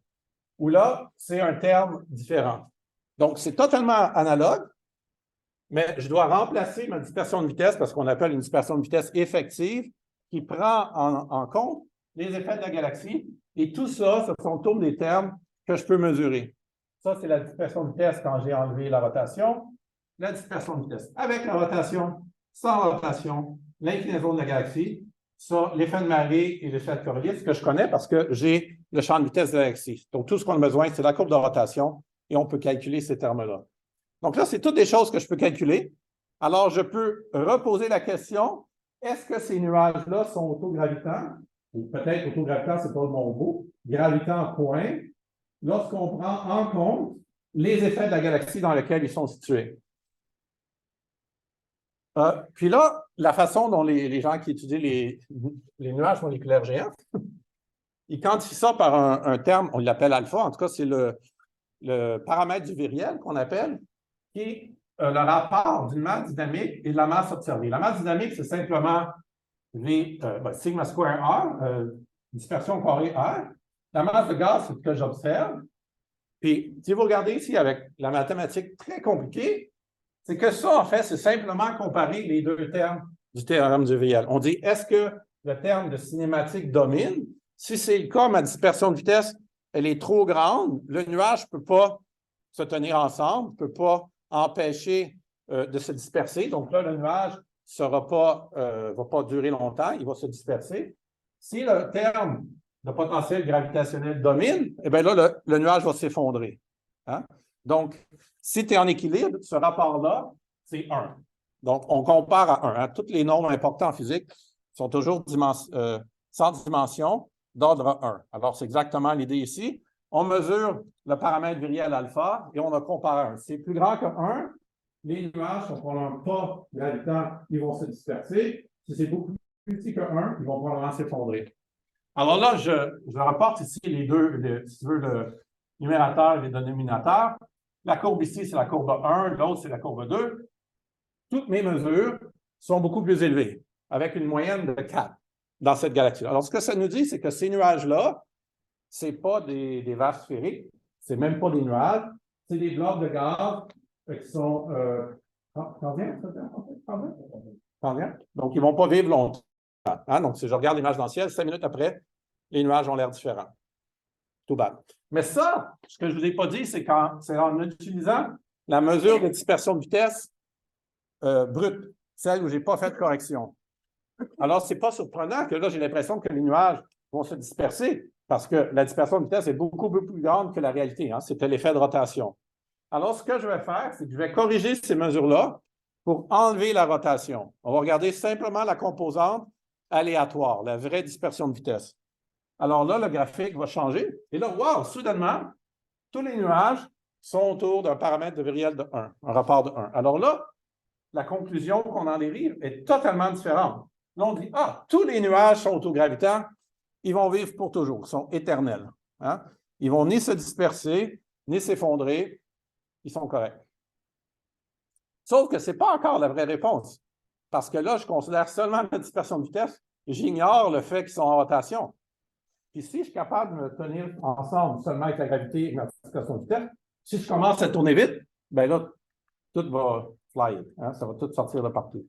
S1: où là, c'est un terme différent. Donc, c'est totalement analogue, mais je dois remplacer ma dispersion de vitesse parce qu'on appelle une dispersion de vitesse effective qui prend en compte les effets de la galaxie. Et tout ça, ce sont tous des termes que je peux mesurer. Ça, c'est la dispersion de vitesse quand j'ai enlevé la rotation. La dispersion de vitesse avec la rotation, sans rotation, l'inclinaison de la galaxie. Ça, l'effet de marée et l'effet de Coriolis, que je connais parce que j'ai le champ de vitesse de la galaxie. Donc, tout ce qu'on a besoin, c'est la courbe de rotation et on peut calculer ces termes-là. Donc là, c'est toutes des choses que je peux calculer. Alors, je peux reposer la question, est-ce que ces nuages-là sont autogravitants? Ou peut-être autogravitants, ce n'est pas le bon mot. Gravitants, point. Lorsqu'on prend en compte les effets de la galaxie dans laquelle ils sont situés. Puis là, la façon dont les gens qui étudient les nuages moléculaires géants, ils quantifient ça par un terme, on l'appelle alpha, en tout cas, c'est le paramètre du viriel qu'on appelle, qui est le rapport d'une masse dynamique et de la masse observée. La masse dynamique, c'est simplement sigma square R, dispersion carrée R. La masse de gaz, c'est ce que j'observe. Puis, si vous regardez ici avec la mathématique très compliquée, c'est que ça, en fait, c'est simplement comparer les deux termes du théorème du viriel. On dit, est-ce que le terme de cinématique domine? Si c'est le cas, ma dispersion de vitesse, elle est trop grande. Le nuage ne peut pas se tenir ensemble, ne peut pas empêcher de se disperser. Donc là, le nuage ne va pas durer longtemps, il va se disperser. Si le terme de potentiel gravitationnel domine, eh bien là, le nuage va s'effondrer. Hein? Donc, si tu es en équilibre, ce rapport-là, c'est 1. Donc, on compare à 1. Hein? Toutes les nombres importants en physique sont toujours sans dimension d'ordre 1. Alors, c'est exactement l'idée ici. On mesure le paramètre viriel alpha et on a comparé à 1. C'est plus grand que 1. Les nuages ne sont probablement pas gravitants, ils vont se disperser. Si c'est beaucoup plus petit que 1, ils vont probablement s'effondrer. Alors là, je rapporte ici les deux, si tu veux, le numérateur et le dénominateur. La courbe ici, c'est la courbe 1, l'autre, c'est la courbe 2. Toutes mes mesures sont beaucoup plus élevées, avec une moyenne de 4 dans cette galaxie. Alors, ce que ça nous dit, c'est que ces nuages-là, ce n'est pas des vases sphériques, ce n'est même pas des nuages, c'est des blocs de gaz qui sont... Combien? Donc, ils ne vont pas vivre longtemps. Hein? Donc, si je regarde l'image dans le ciel, 5 minutes après, les nuages ont l'air différents. Tout bad. Mais ça, ce que je ne vous ai pas dit, c'est en utilisant la mesure de dispersion de vitesse brute, celle où je n'ai pas fait de correction. Alors, ce n'est pas surprenant que là, j'ai l'impression que les nuages vont se disperser parce que la dispersion de vitesse est beaucoup plus grande que la réalité. Hein? C'était l'effet de rotation. Alors, ce que je vais faire, c'est que je vais corriger ces mesures-là pour enlever la rotation. On va regarder simplement la composante aléatoire, la vraie dispersion de vitesse. Alors là, le graphique va changer. Et là, wow, soudainement, tous les nuages sont autour d'un paramètre de viriel de 1, un rapport de 1. Alors là, la conclusion qu'on en dérive est totalement différente. Là, on dit, tous les nuages sont autogravitants, ils vont vivre pour toujours, ils sont éternels. Hein? Ils vont ni se disperser, ni s'effondrer, ils sont corrects. Sauf que ce n'est pas encore la vraie réponse, parce que là, je considère seulement la dispersion de vitesse, et j'ignore le fait qu'ils sont en rotation. Puis si je suis capable de me tenir ensemble seulement avec la gravité et ma dispersion de vitesse, si je commence à tourner vite, bien là, tout va fly. Hein? Ça va tout sortir de partout.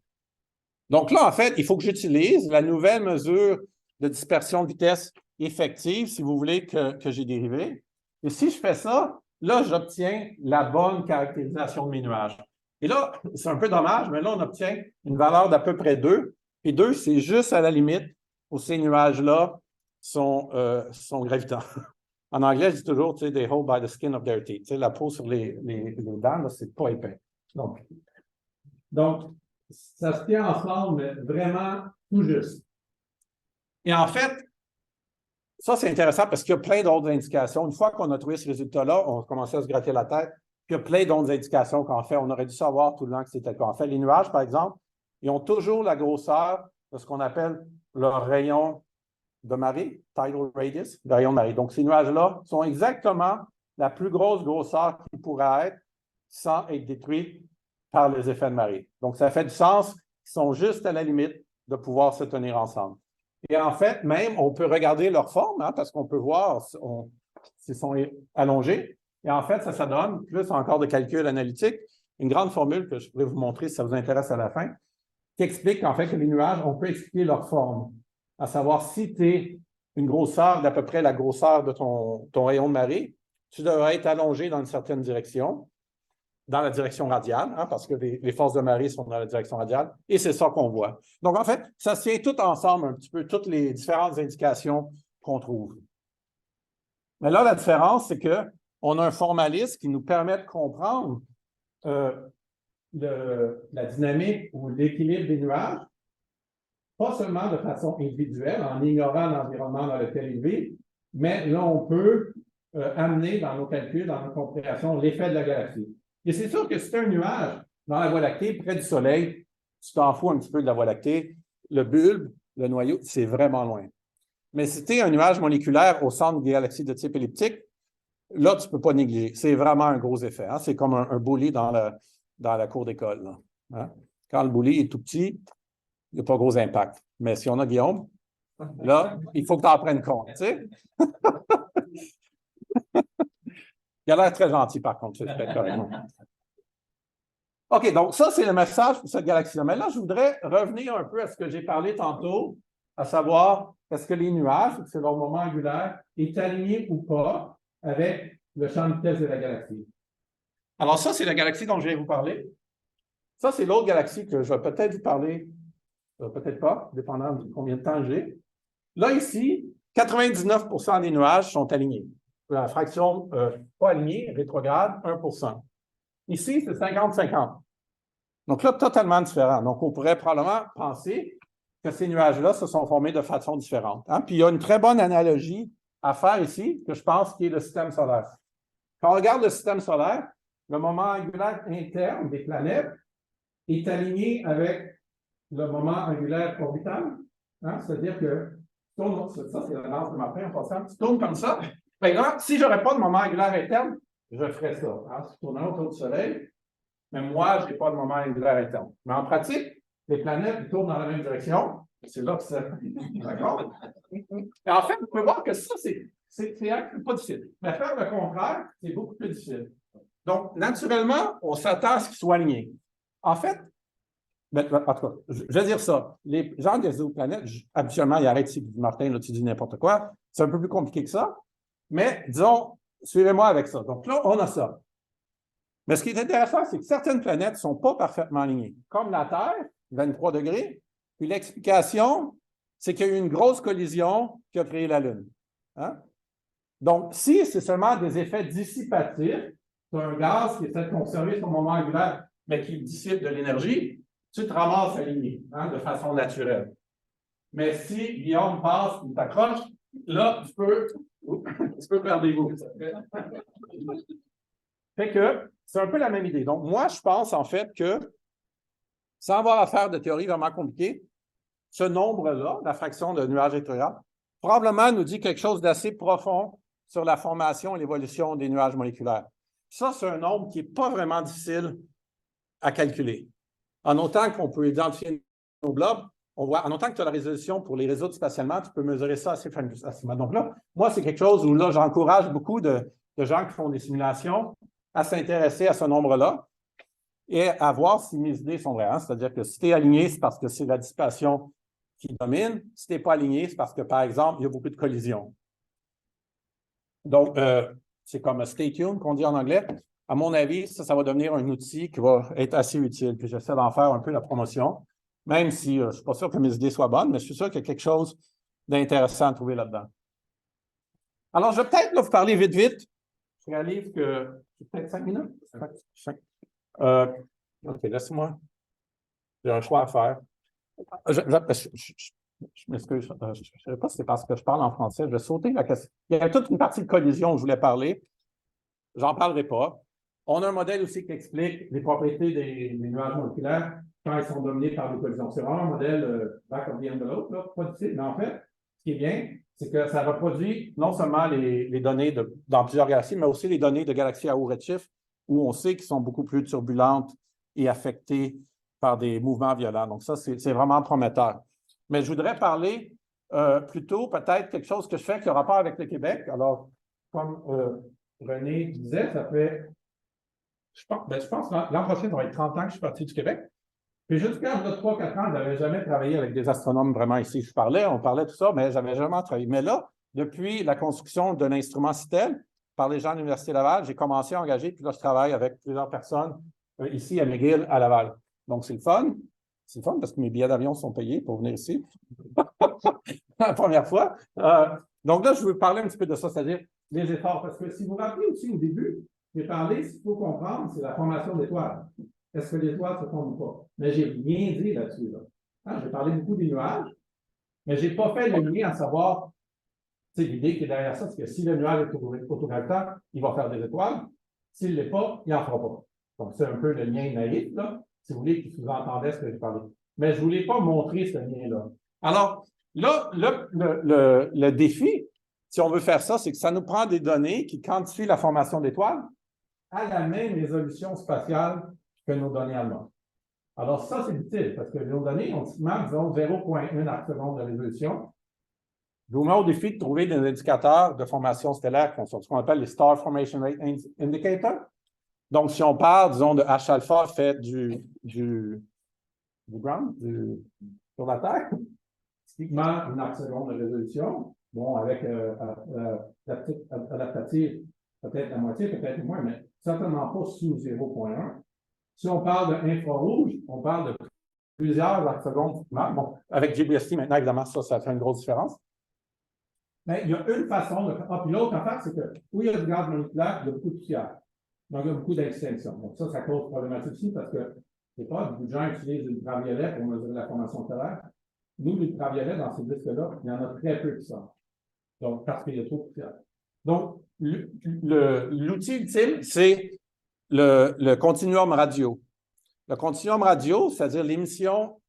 S1: Donc là, en fait, il faut que j'utilise la nouvelle mesure de dispersion de vitesse effective, si vous voulez, que j'ai dérivée. Et si je fais ça, là, j'obtiens la bonne caractérisation de mes nuages. Et là, c'est un peu dommage, mais là, on obtient une valeur d'à peu près 2. Et 2, c'est juste à la limite où ces nuages-là sont gravitants. En anglais, je dis toujours, tu sais, they hold by the skin of their teeth. Tu sais, la peau sur les dents, c'est pas épais. Donc, ça se tient ensemble, mais vraiment tout juste. Et en fait, ça, c'est intéressant parce qu'il y a plein d'autres indications. Une fois qu'on a trouvé ce résultat-là, on commençait à se gratter la tête. Puis il y a plein d'autres indications qu'en fait, on aurait dû savoir tout le long que c'était le cas. En fait, les nuages, par exemple, ils ont toujours la grosseur de ce qu'on appelle leur rayon de marée, tidal radius, le rayon de marée. Donc, ces nuages-là sont exactement la plus grosse grosseur qui pourrait être sans être détruits par les effets de marée. Donc, ça fait du sens qu'ils sont juste à la limite de pouvoir se tenir ensemble. Et en fait, même, on peut regarder leur forme, hein, parce qu'on peut voir s'ils sont allongés. Et en fait, ça donne, plus encore de calcul analytique, une grande formule que je pourrais vous montrer si ça vous intéresse à la fin, qui explique en fait que les nuages, on peut expliquer leur forme. À savoir, si tu es une grosseur d'à peu près la grosseur de ton rayon de marée, tu devrais être allongé dans une certaine direction, dans la direction radiale, hein, parce que les forces de marée sont dans la direction radiale, et c'est ça qu'on voit. Donc, en fait, ça se tient tout ensemble un petit peu, toutes les différentes indications qu'on trouve. Mais là, la différence, c'est qu'on a un formalisme qui nous permet de comprendre la dynamique ou l'équilibre des nuages, pas seulement de façon individuelle, en ignorant l'environnement dans lequel ils vivent, mais là, on peut amener dans nos calculs, dans nos compréhensions, l'effet de la galaxie. Et c'est sûr que si tu as un nuage dans la Voie lactée, près du Soleil, tu t'en fous un petit peu de la Voie lactée, le bulbe, le noyau, c'est vraiment loin. Mais si tu as un nuage moléculaire au centre des galaxies de type elliptique, là, tu ne peux pas négliger. C'est vraiment un gros effet. Hein? C'est comme un bouli dans la cour d'école. Hein? Quand le bouli est tout petit, il n'y a pas gros impact. Mais si on a Guillaume, là, il faut que tu en prennes compte. Tu sais? Il a l'air très gentil, par contre. OK, donc ça, c'est le message pour cette galaxie-là. Mais là, je voudrais revenir un peu à ce que j'ai parlé tantôt, à savoir, est-ce que les nuages, c'est leur moment angulaire, est aligné ou pas avec le champ de vitesse de la galaxie. Alors ça, c'est la galaxie dont je vais vous parler. Ça, c'est l'autre galaxie que je vais peut-être vous parler, peut-être pas, dépendant de combien de temps j'ai. Là, ici, 99% des nuages sont alignés. La fraction pas alignée, rétrograde, 1%. Ici, c'est 50-50. Donc là, totalement différent. Donc, on pourrait probablement penser que ces nuages-là se sont formés de façon différente. Hein? Puis, il y a une très bonne analogie à faire ici, que je pense qui est le système solaire. Quand on regarde le système solaire, le moment angulaire interne des planètes est aligné avec le moment angulaire orbital. Hein? C'est-à-dire que, ça c'est la danse de Martin en passant, tu tournes comme ça. Par exemple, si je n'aurais pas de moment angulaire interne, je ferais ça. Hein? Je tournerais autour du Soleil, mais moi, je n'ai pas de moment angulaire interne. Mais en pratique, les planètes ils tournent dans la même direction. C'est là que c'est. D'accord? Et en fait, vous pouvez voir que ça, c'est pas difficile. Mais faire le contraire, c'est beaucoup plus difficile. Donc, naturellement, on s'attend à ce qu'ils soient alignés. En fait, en tout cas, je vais dire ça. Les gens des exoplanètes, habituellement, ils arrêtent ici, Martin, là, tu dis n'importe quoi. C'est un peu plus compliqué que ça. Mais disons, suivez-moi avec ça. Donc là, on a ça. Mais ce qui est intéressant, c'est que certaines planètes ne sont pas parfaitement alignées. Comme la Terre, 23 degrés. Puis l'explication, c'est qu'il y a eu une grosse collision qui a créé la Lune. Hein? Donc, si c'est seulement des effets dissipatifs, c'est un gaz qui essaie de conserver son moment angulaire, mais qui dissipe de l'énergie, tu te ramasses aligné, hein, de façon naturelle. Mais si Guillaume passe ou t'accroche, là, tu peux perdre des bouts. Fait que c'est un peu la même idée. Donc, moi, je pense en fait que, sans avoir à faire de théorie vraiment compliquée, ce nombre-là, la fraction de nuages électoraux, probablement nous dit quelque chose d'assez profond sur la formation et l'évolution des nuages moléculaires. Ça, c'est un nombre qui n'est pas vraiment difficile à calculer. En autant qu'on peut identifier nos globes, on voit, en autant que tu as la résolution pour les résoudre spatialement, tu peux mesurer ça assez facilement. Donc là, moi, c'est quelque chose où là, j'encourage beaucoup de gens qui font des simulations à s'intéresser à ce nombre-là et à voir si mes idées sont vraies. Hein? C'est-à-dire que si tu es aligné, c'est parce que c'est la dissipation qui domine. Si tu n'es pas aligné, c'est parce que, par exemple, il y a beaucoup de collisions. Donc, c'est comme stay tuned qu'on dit en anglais. À mon avis, ça va devenir un outil qui va être assez utile. Puis j'essaie d'en faire un peu la promotion, même si je ne suis pas sûr que mes idées soient bonnes, mais je suis sûr qu'il y a quelque chose d'intéressant à trouver là-dedans. Alors, je vais peut-être vous parler vite. Je réalise que c'est peut-être 5 minutes. OK, laisse-moi. J'ai un choix à faire. Je m'excuse. Je ne sais pas si c'est parce que je parle en français. Je vais sauter la question. Il y a toute une partie de collision dont je voulais parler. J'en parlerai pas. On a un modèle aussi qui explique les propriétés des nuages moléculaires quand ils sont dominés par des collisions. C'est vraiment un modèle back of the envelope, là, pas difficile, mais en fait, ce qui est bien, c'est que ça reproduit non seulement les données dans plusieurs galaxies, mais aussi les données de galaxies à haut redshift, où on sait qu'ils sont beaucoup plus turbulentes et affectées par des mouvements violents. Donc ça, c'est vraiment prometteur. Mais je voudrais parler plutôt peut-être quelque chose que je fais qui a rapport avec le Québec. Alors, comme René disait, ça fait, je pense que l'an prochain, ça va être 30 ans que je suis parti du Québec. Puis jusqu'à 3-4 ans, je n'avais jamais travaillé avec des astronomes vraiment ici. On parlait tout ça, mais je n'avais jamais travaillé. Mais là, depuis la construction d'un instrument CITEL par les gens de l'Université Laval, j'ai commencé à engager, puis là, je travaille avec plusieurs personnes ici à McGill, à Laval. Donc, c'est le fun. C'est le fun parce que mes billets d'avion sont payés pour venir ici. La première fois. Donc là, je veux parler un petit peu de ça, c'est-à-dire les efforts. Parce que si vous vous rappelez aussi au début, j'ai parlé, ce qu'il faut comprendre, c'est la formation d'étoiles. Est-ce que l'étoile se forme ou pas? Mais j'ai rien dit là-dessus. Là. Hein, j'ai parlé beaucoup des nuages, mais je n'ai pas fait le lien à savoir, tu sais, l'idée qui est derrière ça, c'est que si le nuage est autogravitant, il va faire des étoiles. S'il ne l'est pas, il n'en fera pas. Donc, c'est un peu le lien naïf, là, si vous voulez, qui sous-entendait ce que j'ai parlé. Mais je ne voulais pas montrer ce lien-là. Alors, là, le défi, si on veut faire ça, c'est que ça nous prend des données qui quantifient la formation d'étoiles à la même résolution spatiale que nos données allemandes. Alors, ça, c'est utile parce que nos données ont typiquement, disons, 0,1 arc-seconde de résolution. Je vous mets au défi de trouver des indicateurs de formation stellaire qui sont ce qu'on appelle les Star Formation Rate Indicators. Donc, si on parle, disons, de H-alpha fait du ground, sur la Terre, typiquement une arc-seconde de résolution, bon, avec la petite adaptative, peut-être la moitié, peut-être moins, mais certainement pas sous 0,1. Si on parle d'infrarouge, on parle de plusieurs arc-secondes. Bon, avec GBST, maintenant, évidemment, ça fait une grosse différence. Mais il y a une façon de faire. Ah, puis l'autre affaire, c'est que où il y a du gaz moléculaire, il y a beaucoup de poussière. Donc, il y a beaucoup d'extinction. Donc, ça cause problématique aussi parce que, je sais pas, beaucoup de gens utilisent l'ultraviolet pour mesurer la formation stellaire. Nous, l'ultraviolet, dans ces disques-là, il y en a très peu qui sortent. Donc, parce qu'il y a trop de poussière. Donc, l'outil ultime, c'est le continuum radio. Le continuum radio, c'est-à-dire l'émission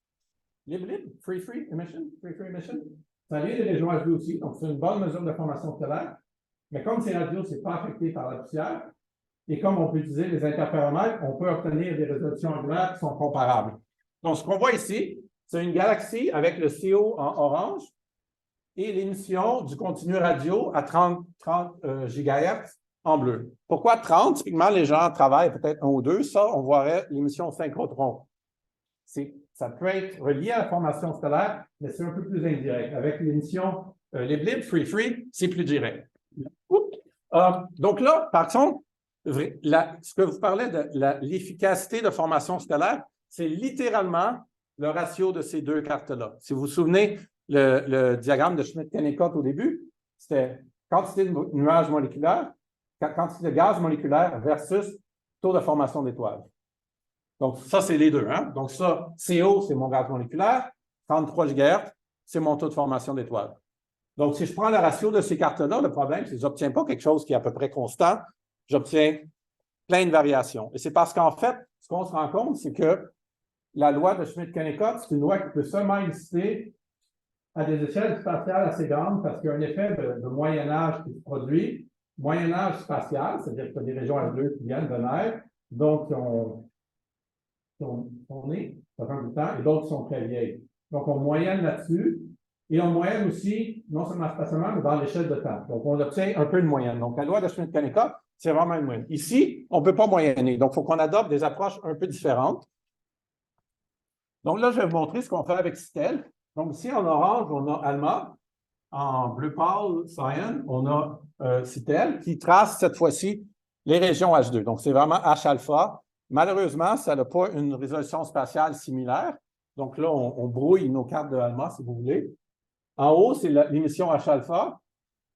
S1: libre, free emission, ça vient des régions HD aussi, donc c'est une bonne mesure de formation stellaire. Mais comme ces radios, ce n'est pas affecté par la poussière, et comme on peut utiliser les interféromètres, on peut obtenir des résolutions angulaires qui sont comparables. Donc, ce qu'on voit ici, c'est une galaxie avec le CO en orange et l'émission du continu radio à 30 GHz en bleu. Pourquoi 30? Typiquement, les gens travaillent peut-être 1 ou 2. Ça, on verrait l'émission synchrotron. Ça peut être relié à la formation stellaire, mais c'est un peu plus indirect. Avec l'émission LibLib, Free, c'est plus direct. Oups. Donc là, par contre, ce que vous parlez de l'efficacité de formation stellaire, c'est littéralement le ratio de ces deux cartes-là. Si vous vous souvenez, le diagramme de Schmidt-Kennicott au début, c'était quantité de nuages moléculaires, quantité de gaz moléculaire versus taux de formation d'étoiles. Donc, ça, c'est les deux. Hein? Donc, ça, CO, c'est mon gaz moléculaire. 33 GHz, c'est mon taux de formation d'étoiles. Donc, si je prends le ratio de ces cartes-là, le problème, c'est que je n'obtiens pas quelque chose qui est à peu près constant. J'obtiens plein de variations. Et c'est parce qu'en fait, ce qu'on se rend compte, c'est que la loi de Schmidt-Kennicott, c'est une loi qui peut seulement exister à des échelles spatiales assez grandes parce qu'il y a un effet de moyen-âge qui se produit. Moyen-âge spatial, c'est-à-dire qu'il y a des régions H2 qui viennent de naître, donc qui sont nées, ça fait un bout de temps, et d'autres qui sont très vieilles. Donc, on moyenne là-dessus, et on moyenne aussi, non seulement spatialement, mais dans l'échelle de temps. Donc, on obtient un peu de moyenne. Donc, la loi de Schmidt-Kennicott, c'est vraiment une moyenne. Ici, on ne peut pas moyenner. Donc, il faut qu'on adopte des approches un peu différentes. Donc, là, je vais vous montrer ce qu'on fait avec Citel. Donc, ici, en orange, on a ALMA. En bleu pâle, cyan, on a Citel qui trace cette fois-ci les régions H2. Donc, c'est vraiment H-alpha. Malheureusement, ça n'a pas une résolution spatiale similaire. Donc là, on brouille nos cartes de ALMA, si vous voulez. En haut, c'est l'émission H-alpha.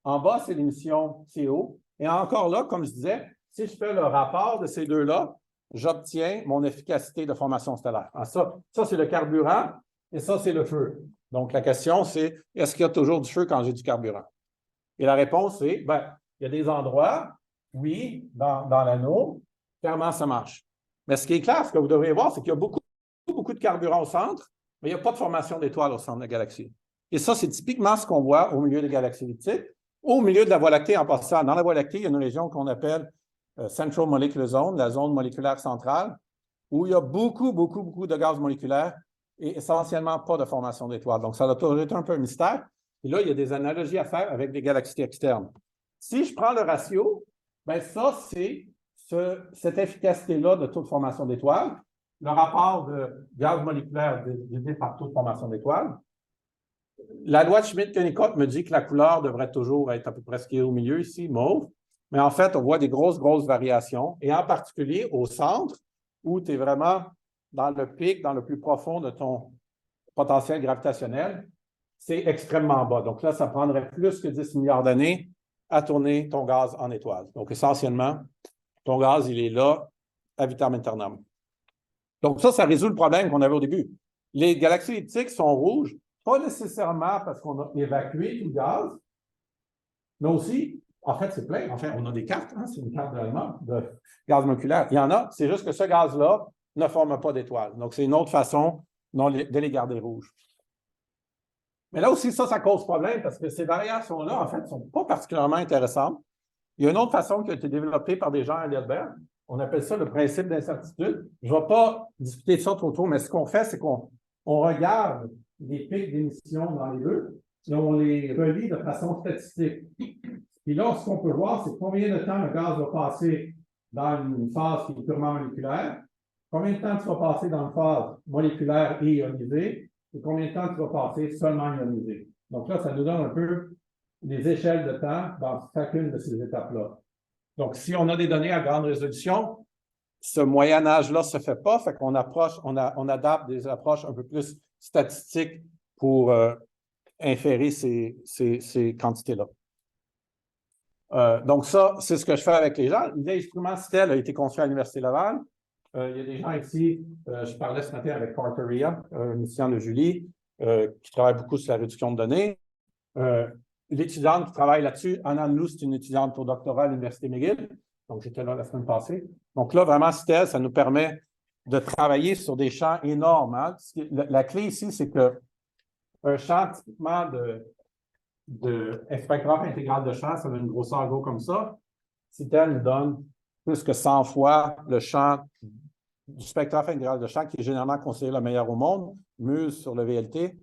S1: En bas, c'est l'émission CO. Et encore là, comme je disais, si je fais le rapport de ces deux-là, j'obtiens mon efficacité de formation stellaire. Alors ça c'est le carburant et ça, c'est le feu. Donc, la question, c'est est-ce qu'il y a toujours du feu quand j'ai du carburant? Et la réponse, c'est bien, il y a des endroits, oui, dans l'anneau, clairement, ça marche. Mais ce qui est clair, ce que vous devriez voir, c'est qu'il y a beaucoup de carburant au centre, mais il n'y a pas de formation d'étoiles au centre de la galaxie. Et ça, c'est typiquement ce qu'on voit au milieu des galaxies elliptiques. Au milieu de la Voie lactée, en passant, dans la Voie lactée, il y a une région qu'on appelle Central Molecular Zone, la zone moléculaire centrale, où il y a beaucoup de gaz moléculaire et essentiellement pas de formation d'étoiles. Donc, ça a toujours été un peu un mystère. Et là, il y a des analogies à faire avec des galaxies externes. Si je prends le ratio, bien ça, c'est cette efficacité-là de taux de formation d'étoiles, le rapport de gaz moléculaire divisé par taux de formation d'étoiles. La loi de Schmidt-Kennicott me dit que la couleur devrait toujours être à peu près ce qui est au milieu ici, mauve. Mais en fait, on voit des grosses variations. Et en particulier au centre, où tu es vraiment dans le pic, dans le plus profond de ton potentiel gravitationnel, c'est extrêmement bas. Donc là, ça prendrait plus que 10 milliards d'années à tourner ton gaz en étoile. Donc essentiellement, ton gaz, il est là à vitam aeternam. Donc ça résout le problème qu'on avait au début. Les galaxies elliptiques sont rouges, pas nécessairement parce qu'on a évacué tout le gaz, mais aussi, en fait, c'est plein. Enfin, on a des cartes, hein, c'est une carte de gaz moléculaire. Il y en a, c'est juste que ce gaz-là ne forme pas d'étoiles. Donc, c'est une autre façon de les garder rouges. Mais là aussi, ça cause problème parce que ces variations-là, en fait, ne sont pas particulièrement intéressantes. Il y a une autre façon qui a été développée par des gens à Heidelberg. On appelle ça le principe d'incertitude. Je ne vais pas discuter de ça trop tôt, mais ce qu'on fait, c'est qu'on regarde les pics d'émission dans les deux et on les relie de façon statistique. Puis là, ce qu'on peut voir, c'est combien de temps le gaz va passer dans une phase qui est purement moléculaire, combien de temps tu vas passer dans une phase moléculaire et ionisée, et combien de temps tu vas passer seulement ionisé. Donc là, ça nous donne un peu les échelles de temps dans chacune de ces étapes-là. Donc, si on a des données à grande résolution, ce moyen âge-là ne se fait pas, fait qu'on on adapte des approches un peu plus statistiques pour inférer ces quantités-là. Donc, ça, c'est ce que je fais avec les gens. L'instrument Citel a été construit à l'Université Laval. Il y a des gens ici, je parlais ce matin avec Carter Ria, un étudiant de Julie, qui travaille beaucoup sur la réduction de données. L'étudiante qui travaille là-dessus, Anna Lou, c'est une étudiante au doctorat à l'Université McGill. Donc, j'étais là la semaine passée. Donc là, vraiment, Citel, ça nous permet de travailler sur des champs énormes. Hein. La clé ici, c'est qu'un champ typiquement de spectrographe intégral de champ, ça a une grosseur gros comme ça. Citel nous donne plus que 100 fois le champ du spectrographe intégral de champ, qui est généralement considéré le meilleur au monde, Muse sur le VLT.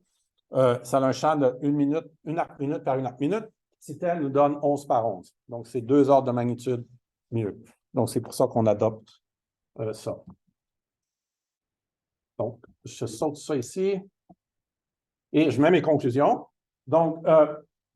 S1: Ça a un champ de 1 minute, 1 arc minute par 1 arc minute. Citel nous donne 11 par 11. Donc, c'est 2 ordres de magnitude mieux. Donc, c'est pour ça qu'on adopte ça. Donc, je saute ça ici et je mets mes conclusions. Donc,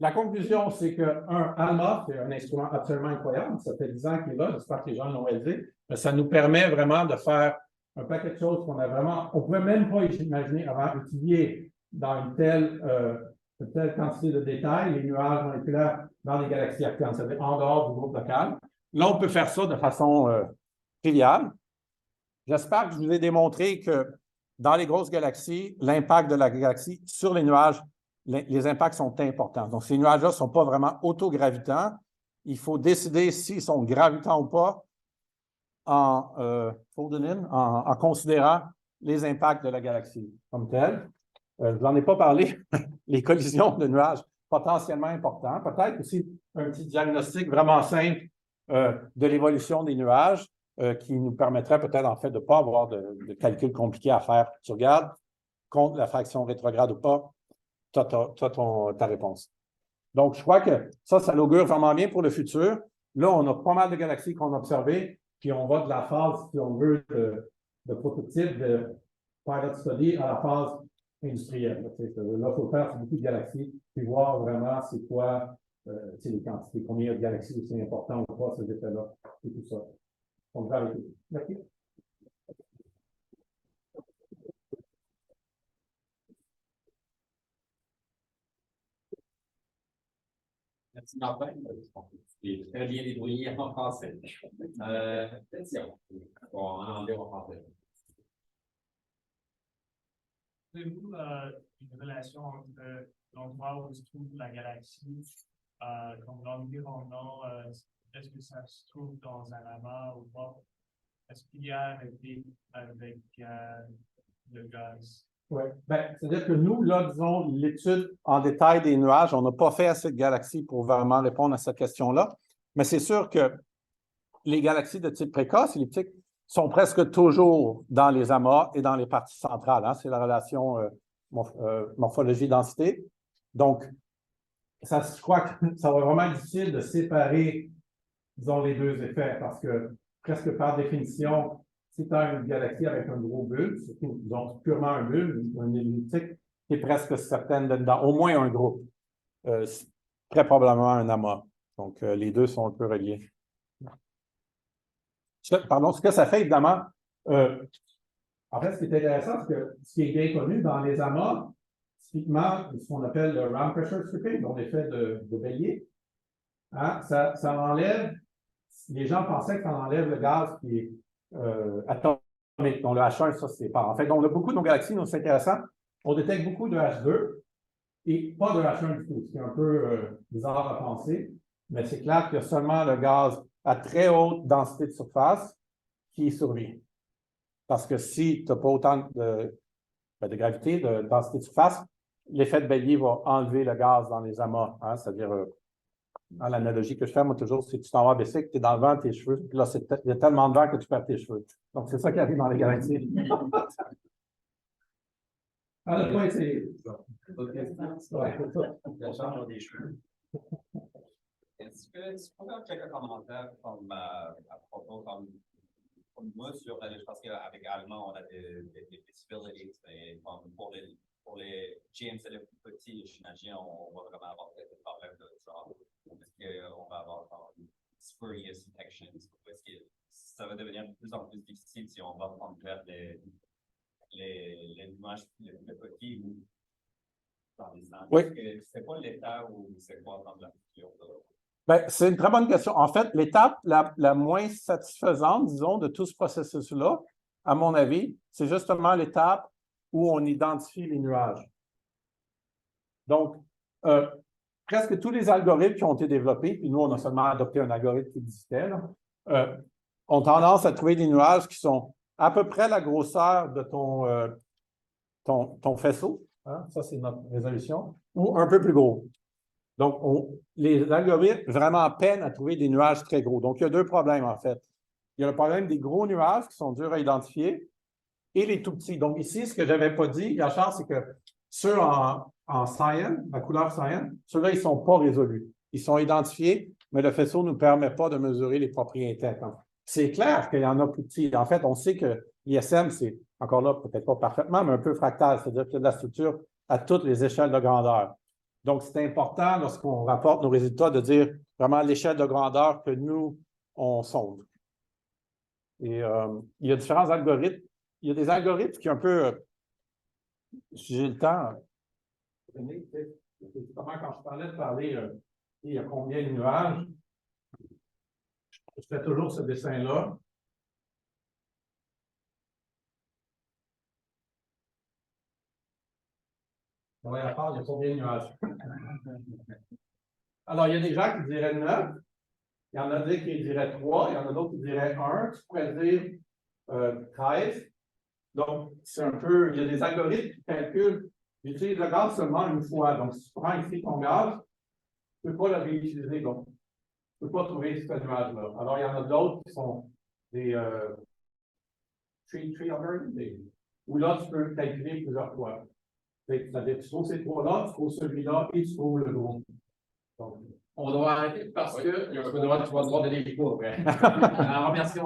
S1: La conclusion, c'est que, ALMA, c'est un instrument absolument incroyable. Ça fait 10 ans qu'il est là. J'espère que les gens l'ont réalisé. Mais ça nous permet vraiment de faire un paquet de choses qu'on a vraiment, on ne pouvait même pas imaginer avant étudier dans une telle quantité de détails les nuages moléculaires dans les galaxies actuelles, c'est-à-dire en dehors du groupe local. Là, on peut faire ça de façon triviale. J'espère que je vous ai démontré que dans les grosses galaxies, l'impact de la galaxie sur les nuages, les impacts sont importants. Donc, ces nuages-là ne sont pas vraiment autogravitants. Il faut décider s'ils sont gravitants ou pas en considérant les impacts de la galaxie comme tel. Je ne vous en ai pas parlé, les collisions de nuages potentiellement importants. Peut-être aussi un petit diagnostic vraiment simple de l'évolution des nuages qui nous permettrait peut-être en fait de ne pas avoir de calculs compliqués à faire. Tu regardes contre la fraction rétrograde ou pas, tu as ta réponse. Donc, je crois que ça l'augure vraiment bien pour le futur. Là, on a pas mal de galaxies qu'on a observées, puis on va de la phase, si on veut, de prototype, de pilot study à la phase industrielle. Là, il faut faire beaucoup de galaxies, puis voir vraiment c'est quoi les quantités, combien il y a de galaxies aussi importantes ou pas, ces effets-là, et tout ça. On va avec eux. Merci.
S3: Merci Martin. C'est très bien débrouillé en français. Question. Bon, en anglais ou en français.
S4: Avez-vous une relation entre l'endroit où se trouve la galaxie, comme l'environnement, est-ce que ça se trouve dans un amas ou pas? Est-ce qu'il y a un effet avec le gaz?
S1: Oui, c'est-à-dire que nous, là, disons, l'étude en détail des nuages, on n'a pas fait assez de galaxies pour vraiment répondre à cette question-là, mais c'est sûr que les galaxies de type précoce, elliptique, sont presque toujours dans les amas et dans les parties centrales. Hein? C'est la relation morphologie-densité. Donc, je crois que ça va vraiment être difficile de séparer, disons, les deux effets, parce que presque par définition, si tu as une galaxie avec un gros bulbe, donc purement un bulbe, une elliptique, tu es presque certaine dedans, au moins un groupe. Très probablement un amas. Donc, les deux sont un peu reliés. Pardon, ce que ça fait, évidemment, en fait, ce qui est intéressant, c'est que ce qui est bien connu dans les amas, typiquement, ce qu'on appelle le round pressure stripping, donc l'effet de bélier, hein, ça enlève, les gens pensaient que ça enlève le gaz qui est atomique. Donc, le H1, ça, c'est pas. En fait, donc, on a beaucoup de nos galaxies, donc c'est intéressant. On détecte beaucoup de H2 et pas de H1 du tout, ce qui est un peu bizarre à penser, mais c'est clair qu'il y a seulement le gaz à très haute densité de surface qui survit. Parce que si tu n'as pas autant de gravité, de densité de surface, l'effet de Bélier va enlever le gaz dans les amas. Hein, c'est-à-dire, dans l'analogie que je fais, moi, toujours, c'est que tu t'en vas baisser, que tu es dans le vent de tes cheveux, puis là, il y a tellement de vent que tu perds tes cheveux. Donc, c'est ça qui arrive dans les galaxies. Ah, le point, c'est...
S3: La charge des cheveux. Est-ce que tu peux faire quelques commentaires comme, à propos, comme moi, je pense qu'avec Allemand, on a des possibilités, mais comme pour les GM, c'est les plus petits, j'imagine, on va vraiment avoir des problèmes de genre. Est-ce qu'on va avoir spurious detections? Est-ce que ça va devenir de plus en plus difficile si on va prendre les nuages les plus petits ou dans les ans?
S1: Oui.
S3: C'est quoi l'état ou c'est quoi dans la future?
S1: C'est une très bonne question. En fait, l'étape la moins satisfaisante, disons, de tout ce processus-là, à mon avis, c'est justement l'étape où on identifie les nuages. Donc, presque tous les algorithmes qui ont été développés, puis nous, on a seulement adopté un algorithme qui existait, là, ont tendance à trouver des nuages qui sont à peu près la grosseur de ton faisceau, hein, ça c'est notre résolution, ou un peu plus gros. Donc, les algorithmes vraiment peinent à trouver des nuages très gros. Donc, il y a deux problèmes, en fait. Il y a le problème des gros nuages qui sont durs à identifier et les tout petits. Donc, ici, ce que je n'avais pas dit, Yachar, c'est que ceux en cyan, la couleur cyan, ceux-là, ils ne sont pas résolus. Ils sont identifiés, mais le faisceau ne nous permet pas de mesurer les propriétés. C'est clair qu'il y en a plus petits. En fait, on sait que l'ISM, c'est encore là, peut-être pas parfaitement, mais un peu fractal, c'est-à-dire qu'il y a de la structure à toutes les échelles de grandeur. Donc, c'est important lorsqu'on rapporte nos résultats de dire vraiment l'échelle de grandeur que nous, on sonde. Et il y a différents algorithmes. Il y a des algorithmes qui un peu, si j'ai le temps, comment quand je parlais de parler, il y a combien de nuages, je fais toujours ce dessin-là. On va y avoir, il y a combien de nuages? Alors, il y a des gens qui diraient 9, il y en a des qui diraient 3, il y en a d'autres qui diraient 1, tu pourrais dire 13. Donc, c'est un peu, il y a des algorithmes qui calculent, j'utilise le gaz seulement une fois. Donc, si tu prends ici ton gaz, tu ne peux pas le réutiliser. Donc, tu ne peux pas trouver ce nuage-là. Alors, il y en a d'autres qui sont des tree algorithms, où là, tu peux calculer plusieurs fois. C'est-à-dire, tu trouves ces trois-là, tu trouves celui-là et tu trouves le gros. Donc,
S5: On doit arrêter parce que tu vas devoir donner des cours après. Alors, merci.